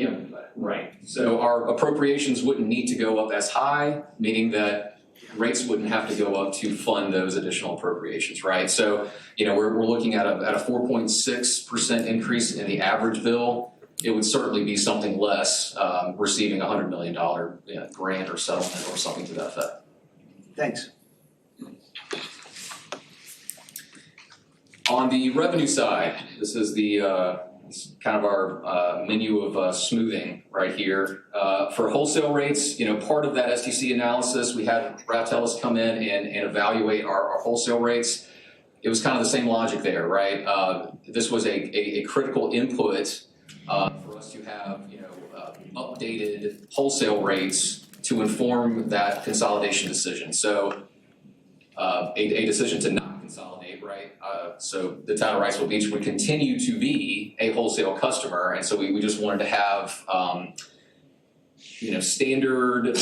right. So our appropriations wouldn't need to go up as high, meaning that rates wouldn't have to go up to fund those additional appropriations, right? So, we're looking at a 4.6% increase in the average bill. It would certainly be something less receiving a $100 million grant or settlement or something to that effect. Thanks. On the revenue side, this is kind of our menu of smoothing right here. For wholesale rates, part of that STC analysis, we had Ratellis come in and evaluate our wholesale rates. It was kind of the same logic there, right? This was a critical input for us to have, updated wholesale rates to inform that consolidation decision. So a decision to not consolidate, right? So the town of Riceville Beach would continue to be a wholesale customer, and so we just wanted to have, standard,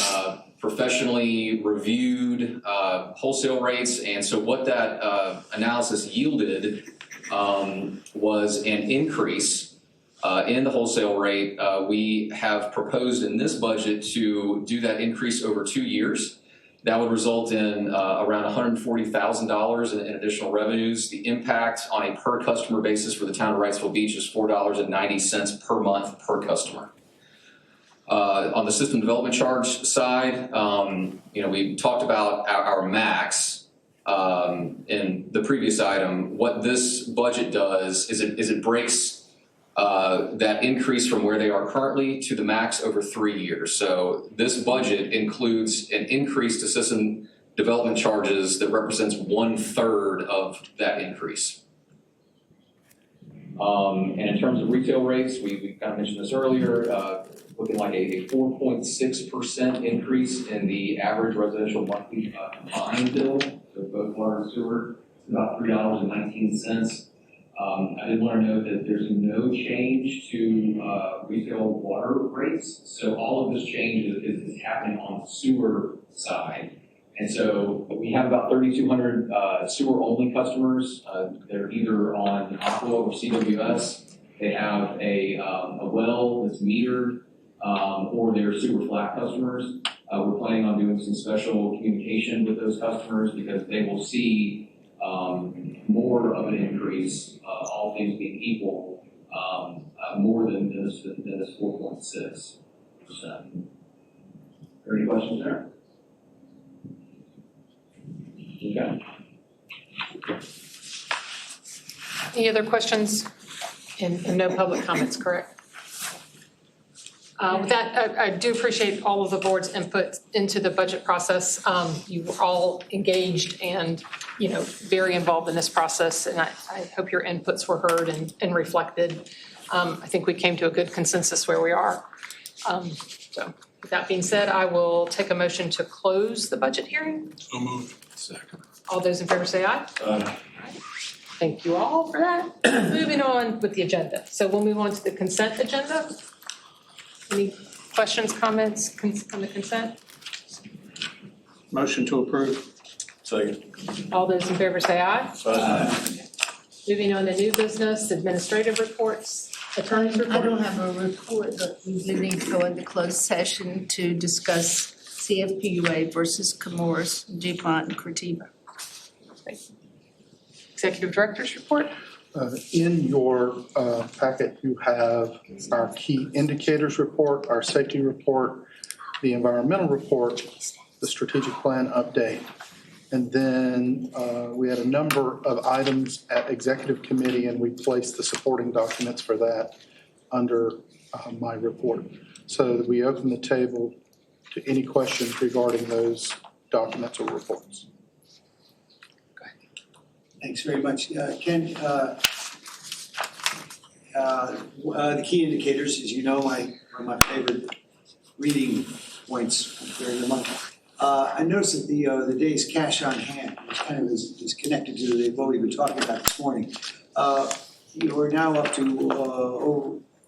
professionally reviewed wholesale rates. And so what that analysis yielded was an increase in the wholesale rate. We have proposed in this budget to do that increase over 2 years. That would result in around $140,000 in additional revenues. The impact on a per customer basis for the town of Wrightsville Beach is $4.90 per month per customer. On the system development charge side, we talked about our max in the previous item. What this budget does is it breaks that increase from where they are currently to the max over 3 years. So this budget includes an increase to system development charges that represents 1/3 of that increase. And in terms of retail rates, we kind of mentioned this earlier, looking like a 4.6% increase in the average residential monthly combined bill, so both water and sewer, about $3.19. I did want to note that there's no change to retail water rates, so all of this change is happening on the sewer side. And so we have about 3,200 sewer-only customers. They're either on Aqua or CWS. They have a well that's metered, or they're super flat customers. We're planning on doing some special communication with those customers because they will see more of an increase, all things being equal, more than this 4.6%. Are there any questions there? Okay. Any other questions? And no public comments, correct? With that, I do appreciate all of the board's input into the budget process. You were all engaged and, very involved in this process, and I hope your inputs were heard and reflected. I think we came to a good consensus where we are. So with that being said, I will take a motion to close the budget hearing. So moved. Second. All those in favor say aye. Aye. Thank you all for that. Moving on with the agenda. So we'll move on to the consent agenda. Any questions, comments on the consent? Motion to approve. Second. All those in favor say aye. Aye. Moving on to new business, administrative reports, attorney's report. I don't have a report, but we do need to go into closed session to discuss CFPUA versus Chemours, DuPont, and Corteva. Executive Director's report. In your packet, you have our key indicators report, our safety report, the environmental report, the strategic plan update. And then we had a number of items at executive committee, and we placed the supporting documents for that under my report. So we open the table to any questions regarding those documents or reports. Thanks very much. Ken, the key indicators, as you know, are my favorite reading points during the month. I noticed that the day's cash on hand, which kind of is connected to what we've been talking about this morning. We're now up to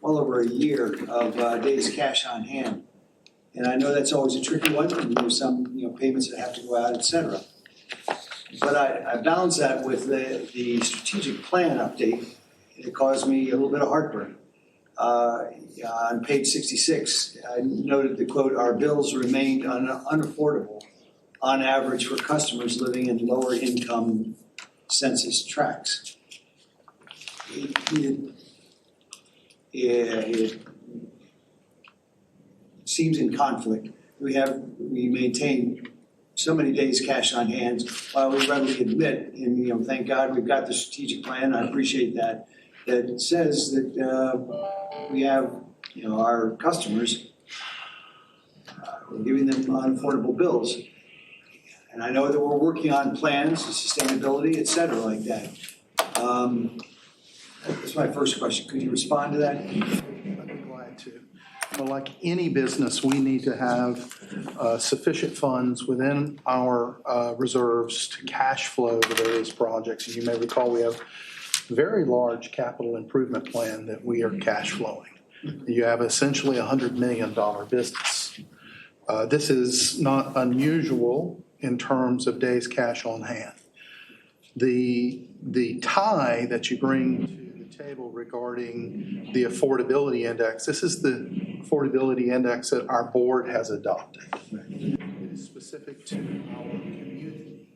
well over a year of days cash on hand. And I know that's always a tricky one, and there's some payments that have to go out, et cetera. But I balance that with the strategic plan update. It caused me a little bit of heartburn. On page 66, I noted the quote, "Our bills remained unaffordable on average for customers living in lower income census tracts." It seems in conflict. We maintain so many days cash on hand, while we readily admit, and thank God we've got the strategic plan. I appreciate that. That it says that we have, our customers, we're giving them unaffordable bills. And I know that we're working on plans, sustainability, et cetera, like that. That's my first question. Could you respond to that? I'd be glad to. Like any business, we need to have sufficient funds within our reserves to cash flow the various projects. And you may recall we have a very large capital improvement plan that we are cash flowing. You have essentially a $100 million business. This is not unusual in terms of days cash on hand. The tie that you bring to the table regarding the affordability index. This is the affordability index that our board has adopted. It is specific to our community.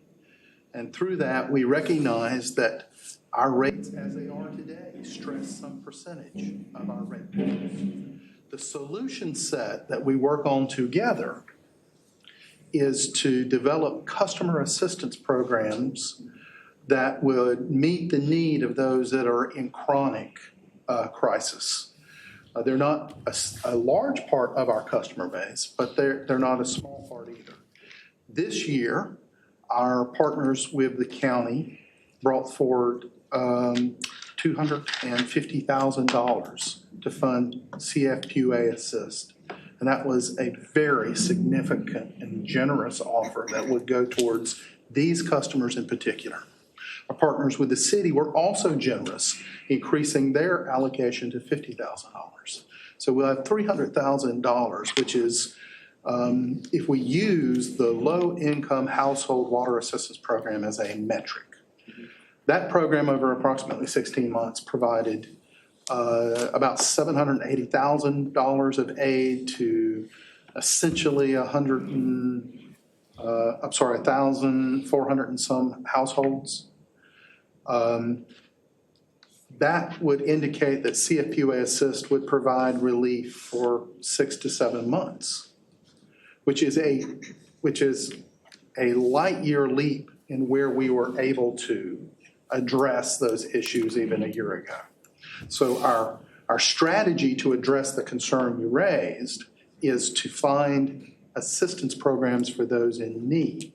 And through that, we recognize that our rates as they are today stress some percentage of our rate payers. The solution set that we work on together is to develop customer assistance programs that would meet the need of those that are in chronic crisis. They're not a large part of our customer base, but they're not a small part either. This year, our partners with the county brought forward $250,000 to fund CFPUA Assist. And that was a very significant and generous offer that would go towards these customers in particular. Our partners with the city were also generous, increasing their allocation to $50,000. So we'll have $300,000, which is, if we use the low-income household water assistance program as a metric. That program over approximately 16 months provided about $780,000 of aid to essentially 1,400 and some households. That would indicate that CFPUA Assist would provide relief for 6 to 7 months, which is a light year leap in where we were able to address those issues even a year ago. So our strategy to address the concern you raised is to find assistance programs for those in need,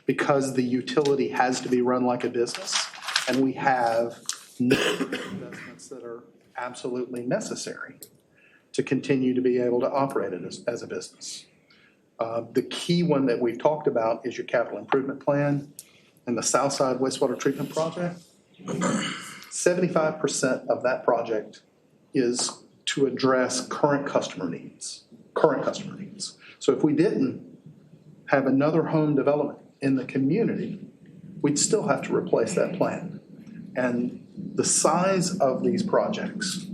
because the utility has to be run like a business, and we have investments that are absolutely necessary to continue to be able to operate it as a business. The key one that we've talked about is your capital improvement plan and the Southside Wastewater Treatment Project. 75% of that project is to address current customer needs. So if we didn't have another home development in the community, we'd still have to replace that plan. And the size of these projects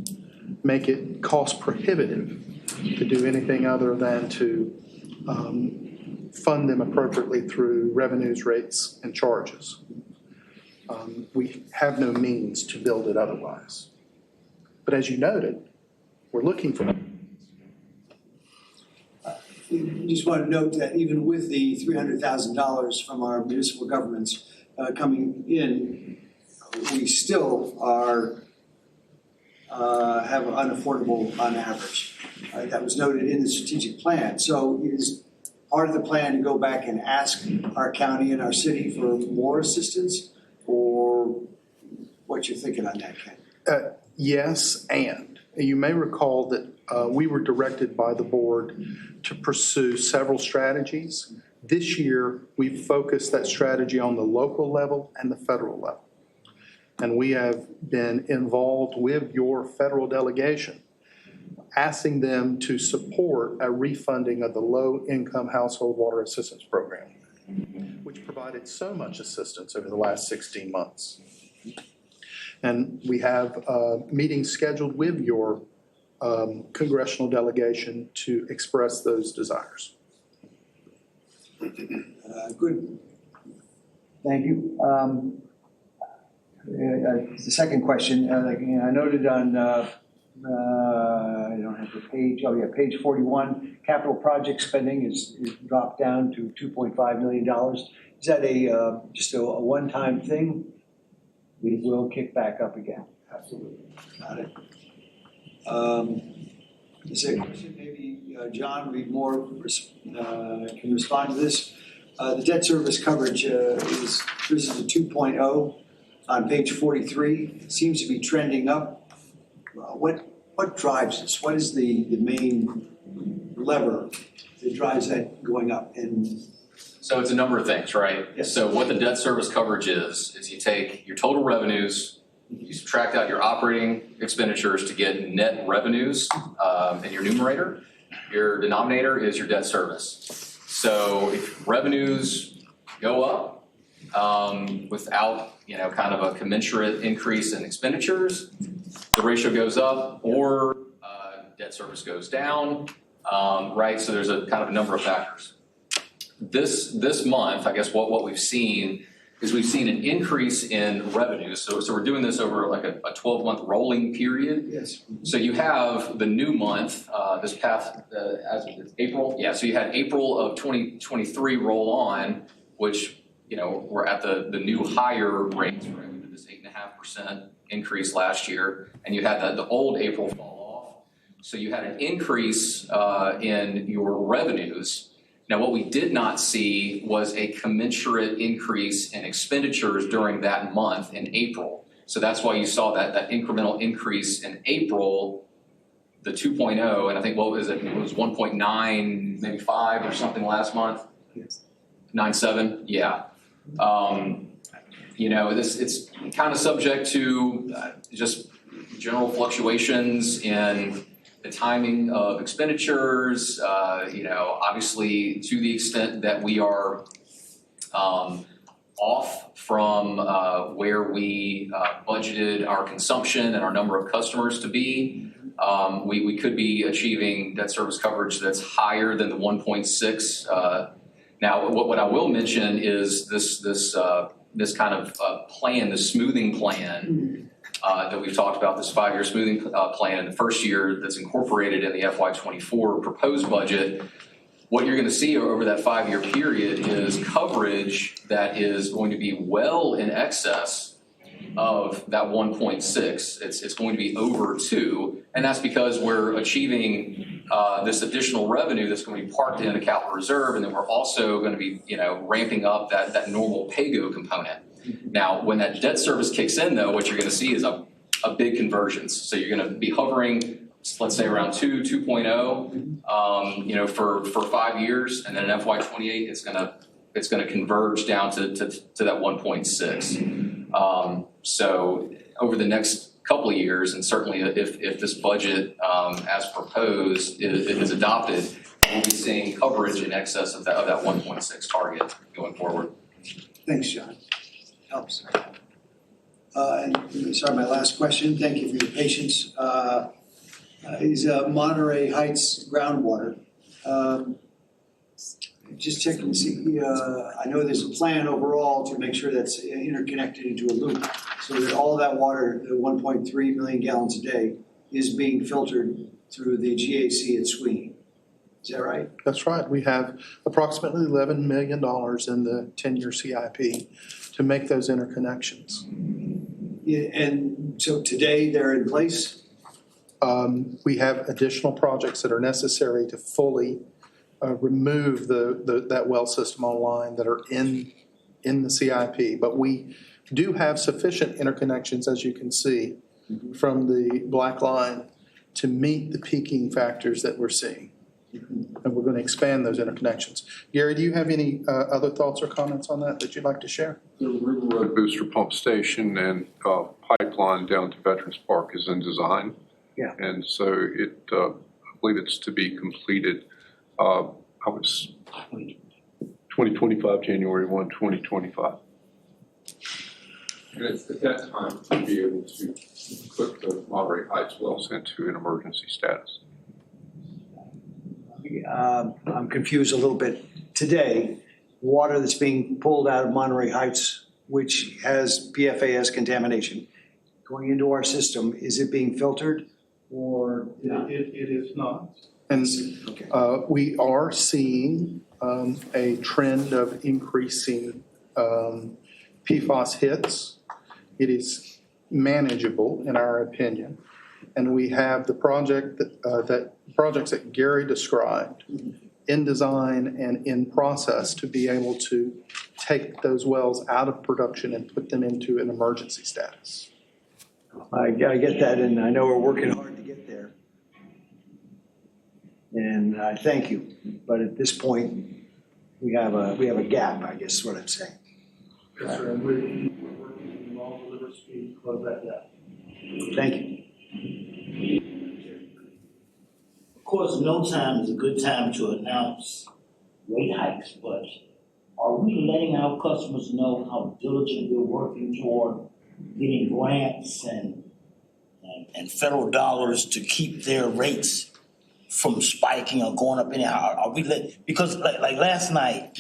make it cost prohibitive to do anything other than to fund them appropriately through revenues, rates, and charges. We have no means to build it otherwise. But as you noted, we're looking for Just want to note that even with the $300,000 from our municipal governments coming in, we still have unaffordable on average. That was noted in the strategic plan. So is part of the plan to go back and ask our county and our city for more assistance, or what you're thinking on that, Ken? Yes, and you may recall that we were directed by the board to pursue several strategies. This year, we've focused that strategy on the local level and the federal level. And we have been involved with your federal delegation, asking them to support a refunding of the low-income household water assistance program, which provided so much assistance over the last 16 months. And we have meetings scheduled with your congressional delegation to express those desires. Good. Thank you. The second question, I noted on, I don't have the page, page 41, capital project spending is dropped down to $2.5 million. Is that just a one-time thing? It will kick back up again. Absolutely. Got it. Is there a question, maybe John can respond to this? The debt service coverage this is a 2.0 on page 43. It seems to be trending up. What drives this? What is the main lever that drives that going up? So it's a number of things, right? Yes. So what the debt service coverage is you take your total revenues, you subtract out your operating expenditures to get net revenues in your numerator. Your denominator is your debt service. So if revenues go up, without, kind of a commensurate increase in expenditures, the ratio goes up, or debt service goes down, right? So there's a kind of a number of factors. This month, I guess what we've seen is we've seen an increase in revenues. So we're doing this over like a 12-month rolling period. Yes. So you have the new month, this past, as of April. Yeah, so you had April of 2023 roll on, which, we're at the new higher rates, right? We did this 8.5% increase last year, and you had the old April fall off. So you had an increase in your revenues. Now, what we did not see was a commensurate increase in expenditures during that month in April. So that's why you saw that incremental increase in April, the 2.0, and I think, what was it? It was 1.9, maybe 5 or something last month? Yes. 9.7, yeah. It's kind of subject to just general fluctuations in the timing of expenditures, obviously to the extent that we are off from where we budgeted our consumption and our number of customers to be, we could be achieving debt service coverage that's higher than the 1.6. Now, what I will mention is this kind of plan, the smoothing plan that we've talked about, this 5-year smoothing plan in the first year that's incorporated in the FY24 proposed budget. What you're going to see over that 5-year period is coverage that is going to be well in excess of that 1.6. It's going to be over 2, and that's because we're achieving this additional revenue that's going to be parked in a capital reserve, and then we're also going to be ramping up that normal pay-go component. Now, when that debt service kicks in, though, what you're going to see is a big convergence. So you're going to be hovering, let's say, around 2.0, for 5 years, and then in FY28, it's going to converge down to that 1.6. So over the next couple of years, and certainly if this budget, as proposed, is adopted, we'll be seeing coverage in excess of that 1.6 target going forward. Thanks, John. Helps. And sorry, my last question. Thank you for your patience. Is Monterey Heights groundwater. Just checking to see, I know there's a plan overall to make sure that's interconnected into a loop so that all that water, the 1.3 million gallons a day, is being filtered through the GAC at Sweeney. Is that right? That's right. We have approximately $11 million in the 10-year CIP to make those interconnections. Yeah, and so today they're in place? We have additional projects that are necessary to fully remove that well system online that are in the CIP. But we do have sufficient interconnections, as you can see, from the black line to meet the peaking factors that we're seeing. And we're going to expand those interconnections. Gary, do you have any other thoughts or comments on that you'd like to share? The River Road Booster Pump Station and pipeline down to Veterans Park is in design. Yeah. And so I believe it's to be completed, 2025, January 1, 2025. And it's at that time to be able to put the Monterey Heights wells into an emergency status. I'm confused a little bit. Today, water that's being pulled out of Monterey Heights, which has PFAS contamination, going into our system, is it being filtered or not? It is not. And we are seeing a trend of increasing PFAS hits. It is manageable, in our opinion. And we have the projects that Gary described in design and in process to be able to take those wells out of production and put them into an emergency status. I get that, and I know we're working hard to get there. And I thank you. But at this point, we have a gap, I guess is what I'm saying. Yes, sir. And we're working with all deliberate speed to close that gap. Thank you. Of course, no time is a good time to announce rate hikes, but are we letting our customers know how diligent we're working toward getting grants and federal dollars to keep their rates from spiking or going up anyhow? Are we because like last night,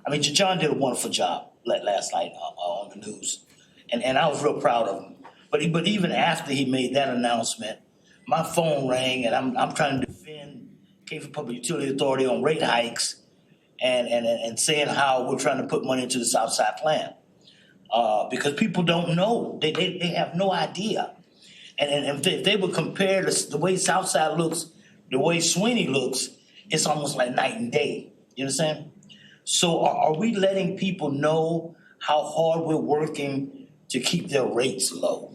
I mean, John did a wonderful job last night on the news, and I was real proud of him. But even after he made that announcement, my phone rang, and I'm trying to defend Kansas Public Utility Authority on rate hikes, and saying how we're trying to put money into the Southside plan, because people don't know, they have no idea, and if they would compare the way Southside looks, the way Sweeney looks, it's almost like night and day. You understand? So are we letting people know how hard we're working to keep their rates low?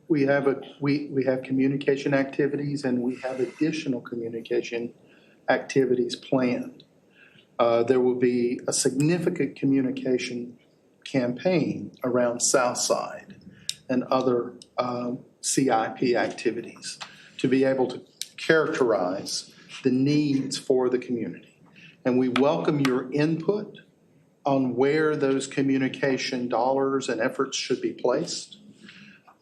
We have communication activities, and we have additional communication activities planned. There will be a significant communication campaign around Southside and other CIP activities to be able to characterize the needs for the community. And we welcome your input on where those communication dollars and efforts should be placed.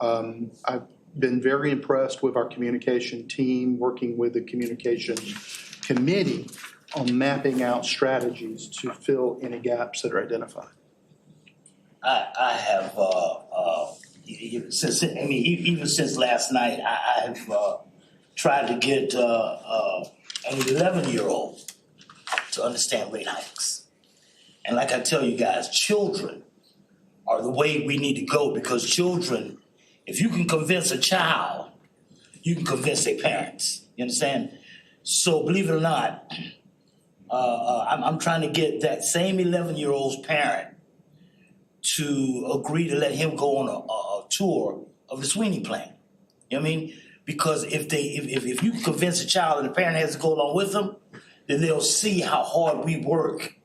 I've been very impressed with our communication team working with the communication committee on mapping out strategies to fill any gaps that are identified. I have, even since last night, I have tried to get an 11-year-old to understand rate hikes. And like I tell you guys, children are the way we need to go, because children, if you can convince a child, you can convince their parents. You understand? So believe it or not, I'm trying to get that same 11-year-old's parent to agree to let him go on a tour of the Sweeney plant. You know what I mean? Because if you convince a child and the parent has to go along with them, then they'll see how hard we work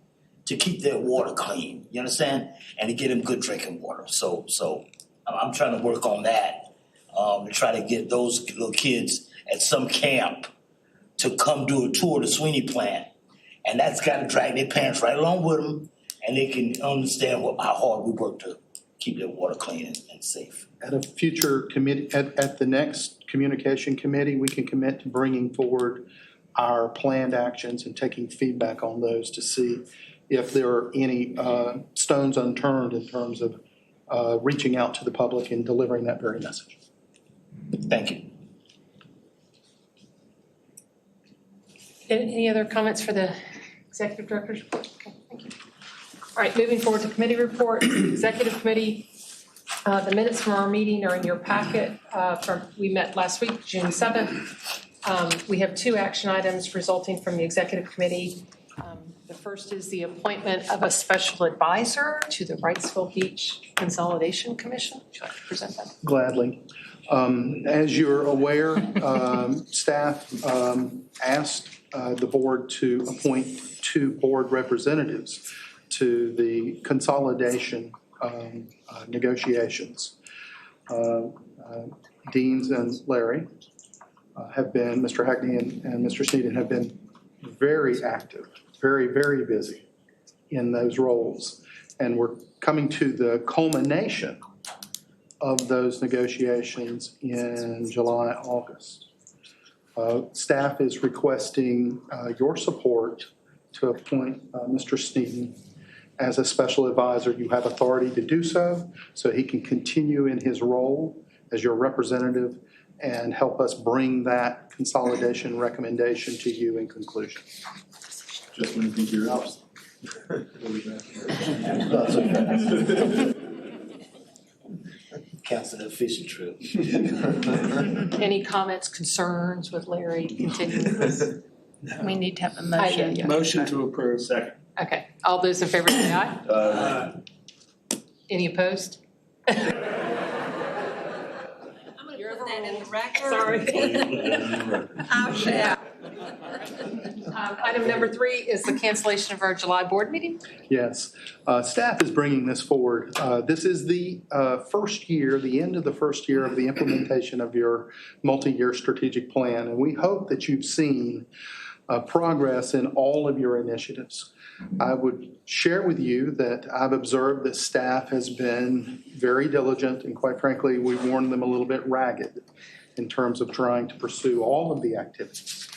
to keep their water clean. You understand? And to get them good drinking water. So I'm trying to work on that, to try to get those little kids at some camp to come do a tour of the Sweeney plant. And that's got to drag their parents right along with them, and they can understand how hard we work to keep their water clean and safe. At a future committee, at the next communication committee, we can commit to bringing forward our planned actions and taking feedback on those to see if there are any stones unturned in terms of reaching out to the public and delivering that very message. Thank you. Any other comments for the executive director's report? Okay, thank you. All right, moving forward to committee report. Executive committee, the minutes from our meeting are in your packet. We met last week, June 7th. We have two action items resulting from the executive committee. The first is the appointment of a special advisor to the Wrightsville Beach Consolidation Commission. Would you like to present that? Gladly. As you're aware, staff asked the board to appoint two board representatives to the consolidation negotiations. Deans and Larry have been, Mr. Hackney and Mr. Sneeden have been very active, very, very busy in those roles. And we're coming to the culmination of those negotiations in July, August. Staff is requesting your support to appoint Mr. Sneeden as a special advisor. You have authority to do so he can continue in his role as your representative and help us bring that consolidation recommendation to you in conclusion. Just when you think you're out. Cancel the fishing trip. Any comments, concerns with Larry continuing this? We need to have a motion. Yeah. Motion to approve. Second. Okay, all those in favor say aye. Any opposed? I'm gonna put that in the record. Sorry. I'll shout. Item number 3 is the cancellation of our July board meeting. Yes, staff is bringing this forward. This is the first year, the end of the first year of the implementation of your multi-year strategic plan. And we hope that you've seen progress in all of your initiatives. I would share with you that I've observed that staff has been very diligent, and quite frankly, we've worn them a little bit ragged in terms of trying to pursue all of the activities.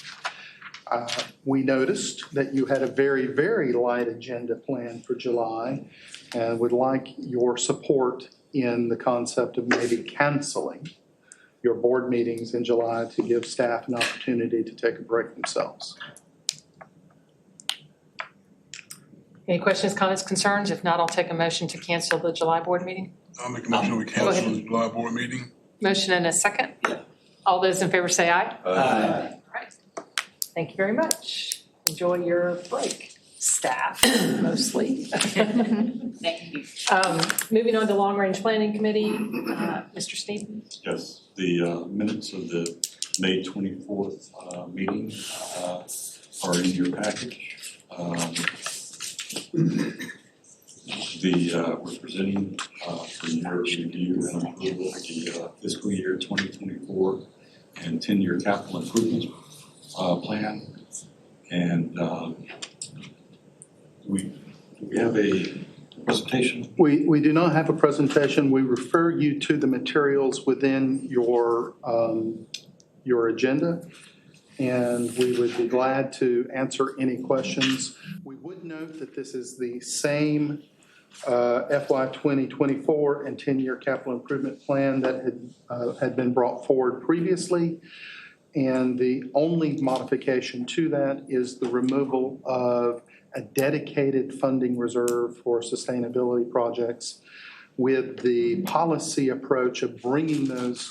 We noticed that you had a very, very light agenda planned for July and would like your support in the concept of maybe canceling your board meetings in July to give staff an opportunity to take a break themselves. Any questions, comments, concerns? If not, I'll take a motion to cancel the July board meeting. I'll make a motion we cancel the July board meeting. Motion and a second. All those in favor say aye. Aye. All right. Thank you very much. Enjoy your break, staff, mostly. Thank you. Moving on to Long Range Planning Committee, Mr. Stevens. Yes, the minutes of the May 24th meeting are in your package. We're presenting for your review and approval the fiscal year 2024 and 10-year capital improvements plan. And we have a presentation. We do not have a presentation. We refer you to the materials within your agenda, and we would be glad to answer any questions. We would note that this is the same FY 2024 and 10-year capital improvement plan that had been brought forward previously. And the only modification to that is the removal of a dedicated funding reserve for sustainability projects, with the policy approach of bringing those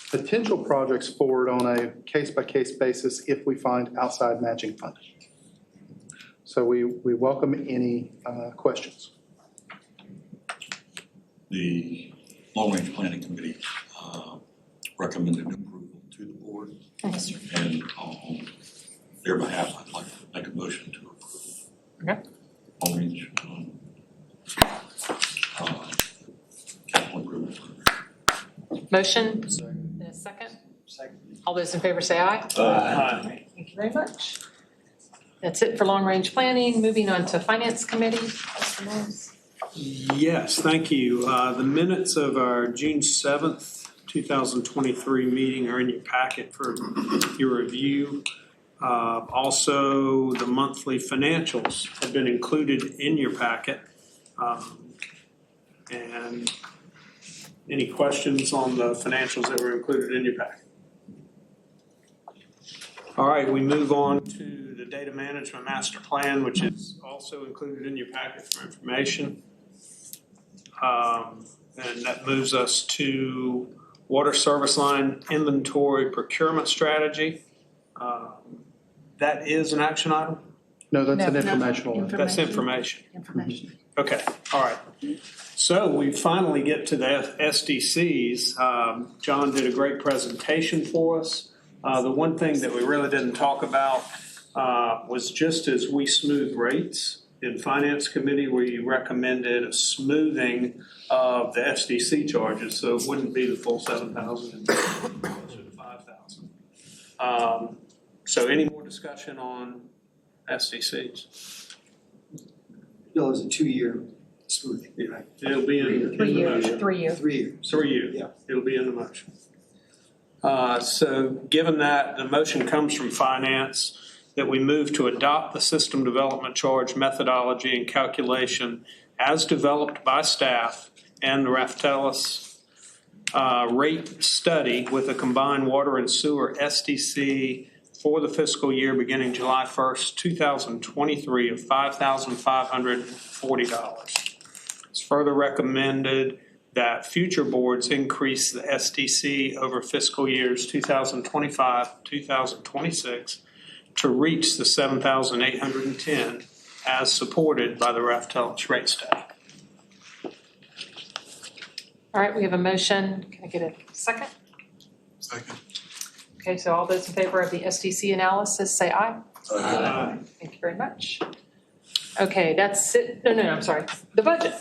potential projects forward on a case-by-case basis if we find outside matching funding. So we welcome any questions. The Long Range Planning Committee recommended approval to the board. Yes. And on their behalf, I'd like to make a motion to approve. Okay. Long Range capital improvement. Motion and a second. All those in favor say aye. Aye. Thank you very much. That's it for Long Range Planning. Moving on to Finance Committee. Mr. Morris. Yes, thank you. The minutes of our June 7th, 2023 meeting are in your packet for your review. Also, the monthly financials have been included in your packet. And any questions on the financials that were included in your packet? All right, we move on to the Data Management Master Plan, which is also included in your packet for information. And that moves us to Water Service Line Inventory Procurement Strategy. That is an action item? No, that's an informational. That's information. Okay, all right. So we finally get to the SDCs. John did a great presentation for us. The one thing that we really didn't talk about was just as we smooth rates in Finance Committee, we recommended a smoothing of the SDC charges, so it wouldn't be the full 7,000 and closer to 5,000. So any more discussion on SDCs? Bill, is a 2-year smoothing. Yeah, it'll be in the motion. 3 year. 3 years. 3 years. Yeah. It'll be in the motion. So given that the motion comes from Finance, that we move to adopt the system development charge methodology and calculation as developed by staff and the Raftelis rate study with a combined water and sewer SDC for the fiscal year beginning July 1st, 2023 of $5,540. It's further recommended that future boards increase the SDC over fiscal years 2025, 2026 to reach the 7,810 as supported by the Raftelis rate study. All right, we have a motion. Can I get a second? Second. Okay, so all those in favor of the SDC analysis say aye. Aye. Thank you very much. Okay, that's it. No, I'm sorry. The budget.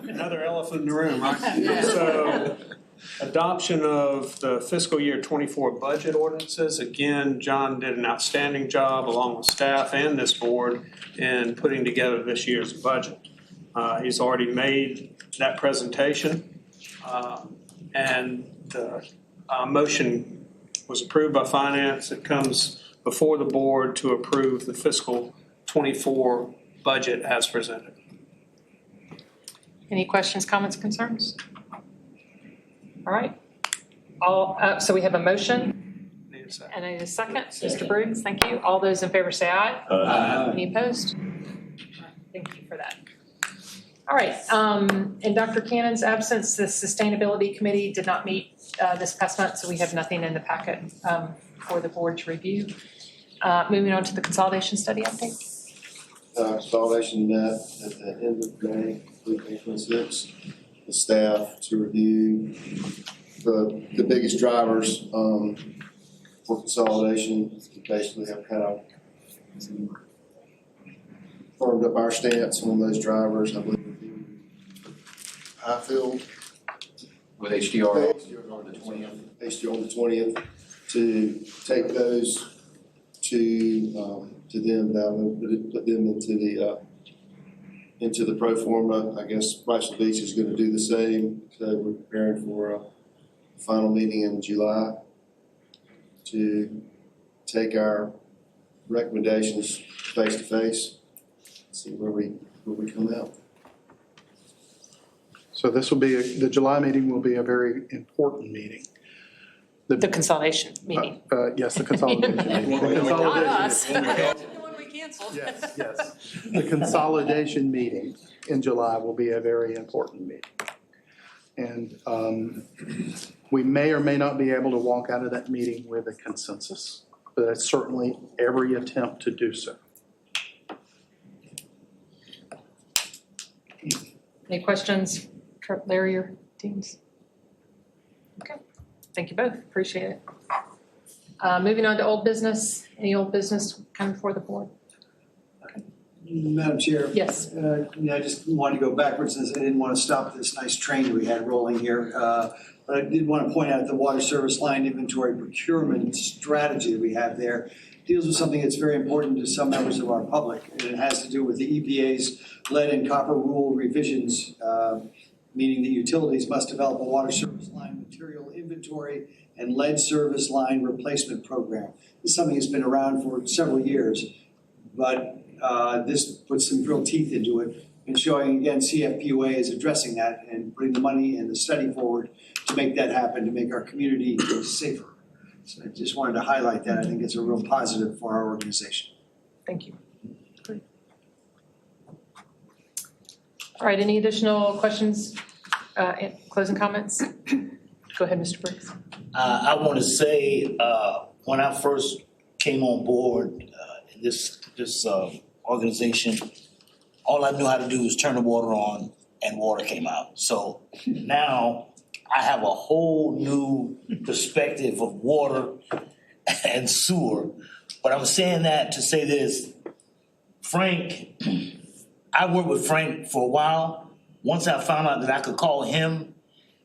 Another elephant in the room, right? So Adoption of the fiscal year 24 budget ordinances. Again, John did an outstanding job along with staff and this board in putting together this year's budget. He's already made that presentation, and the motion was approved by finance. It comes before the board to approve the fiscal 24 budget as presented. Any questions, comments, concerns? All right. So we have a motion. And I need a second. Mr. Briggs, thank you. All those in favor say aye. Aye. Any opposed? Thank you for that. All right. In Dr. Cannon's absence, the Sustainability Committee did not meet this past month, so we have nothing in the packet for the board to review. Moving on to the consolidation study update. Consolidation met at the end of May 2026. The staff to review the biggest drivers for consolidation. We basically have kind of firmed up our stance on those drivers. I believe Highfield with HDR on the 20th. HDR on the 20th to take those to them, put them into the pro forma. I guess Bryson Beach is going to do the same. So we're preparing for a final meeting in July to take our recommendations face to face, see where we come out. So this will be, the July meeting will be a very important meeting. The consolidation meeting. Yes, the consolidation meeting. The consolidation. Not us. The one we canceled. Yes, yes. The consolidation meeting in July will be a very important meeting. And we may or may not be able to walk out of that meeting with a consensus, but that's certainly every attempt to do so. Any questions for Larry or teams? Okay. Thank you both. Appreciate it. Moving on to old business. Any old business coming before the board? Madam Chair. Yes. I just wanted to go backwards since I didn't want to stop this nice train we had rolling here. But I did want to point out the water service line inventory procurement strategy that we have there deals with something that's very important to some members of our public. And it has to do with the EPA's lead and copper rule revisions, meaning that utilities must develop a water service line material inventory and lead service line replacement program. This is something that's been around for several years, but this puts some real teeth into it and showing, again, CFPUA is addressing that and putting the money and the study forward to make that happen, to make our community safer. So I just wanted to highlight that. I think it's a real positive for our organization. Thank you. Great. All right, any additional questions, closing comments? Go ahead, Mr. Briggs. I want to say when I first came on board in this organization, all I knew how to do was turn the water on and water came out. So now I have a whole new perspective of water and sewer. But I'm saying that to say this, Frank, I worked with Frank for a while. Once I found out that I could call him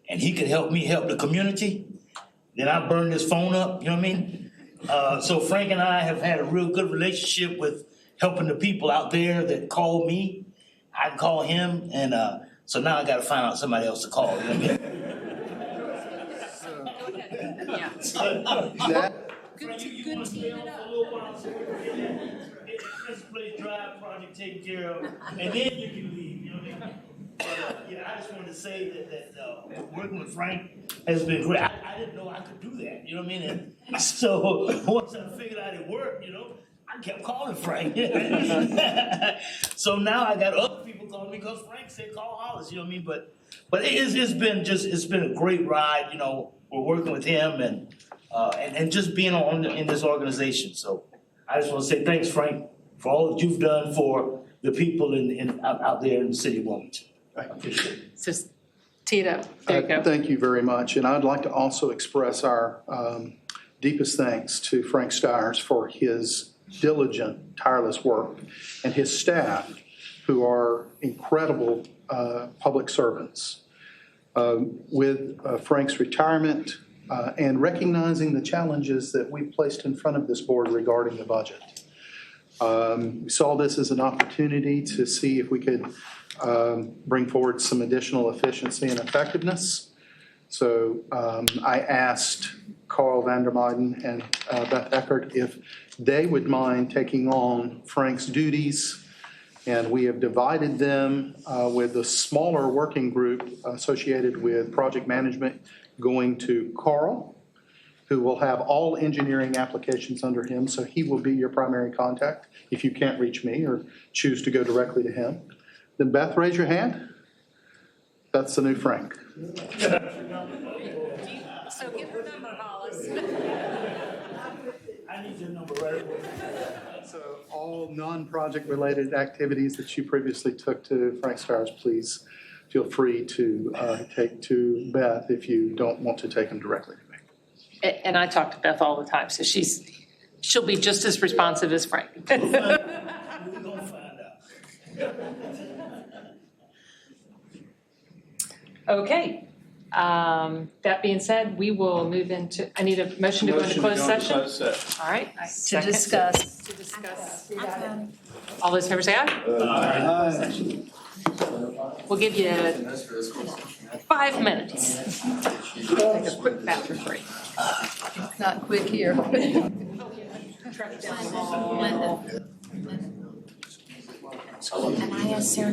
and he could help me help the community, then I burned his phone up, you know what I mean? So Frank and I have had a real good relationship with helping the people out there that call me. I can call him, and so now I got to find out somebody else to call. You know what I mean? Good team it up. This place drive project taken care of, and then you can leave. You know what I mean? But, yeah, I just wanted to say that working with Frank has been great. I didn't know I could do that. You know what I mean? And so once I figured out it worked, you know, I kept calling Frank. So now I got other people calling me because Frank said call Hollis. You know what I mean? But it's been a great ride. You know, we're working with him and just being in this organization. So I just want to say thanks, Frank, for all that you've done for the people out there in the city of Wilmington. I appreciate it. Just tee it up. There you go. Thank you very much. And I'd like to also express our deepest thanks to Frank Stiers for his diligent, tireless work and his staff who are incredible public servants. With Frank's retirement and recognizing the challenges that we placed in front of this board regarding the budget. We saw this as an opportunity to see if we could bring forward some additional efficiency and effectiveness. So I asked Carl Vandermeiden and Beth Eckert if they would mind taking on Frank's duties. And we have divided them with the smaller working group associated with project management going to Carl, who will have all engineering applications under him. So he will be your primary contact if you can't reach me or choose to go directly to him. Then Beth, raise your hand. That's the new Frank. So give her number, Hollis. I need your number right away. So all non-project related activities that you previously took to Frank Stars, please feel free to take to Beth if you don't want to take them directly to me. And I talk to Beth all the time, so she'll be just as responsive as Frank. We're gonna find out. Okay. That being said, we will move into, I need a motion to go into closed session. All right. To Second. discuss. To discuss. All those in favor say aye. We'll give you 5 minutes. Take a quick bathroom break. Not quick here. And I asked Sarah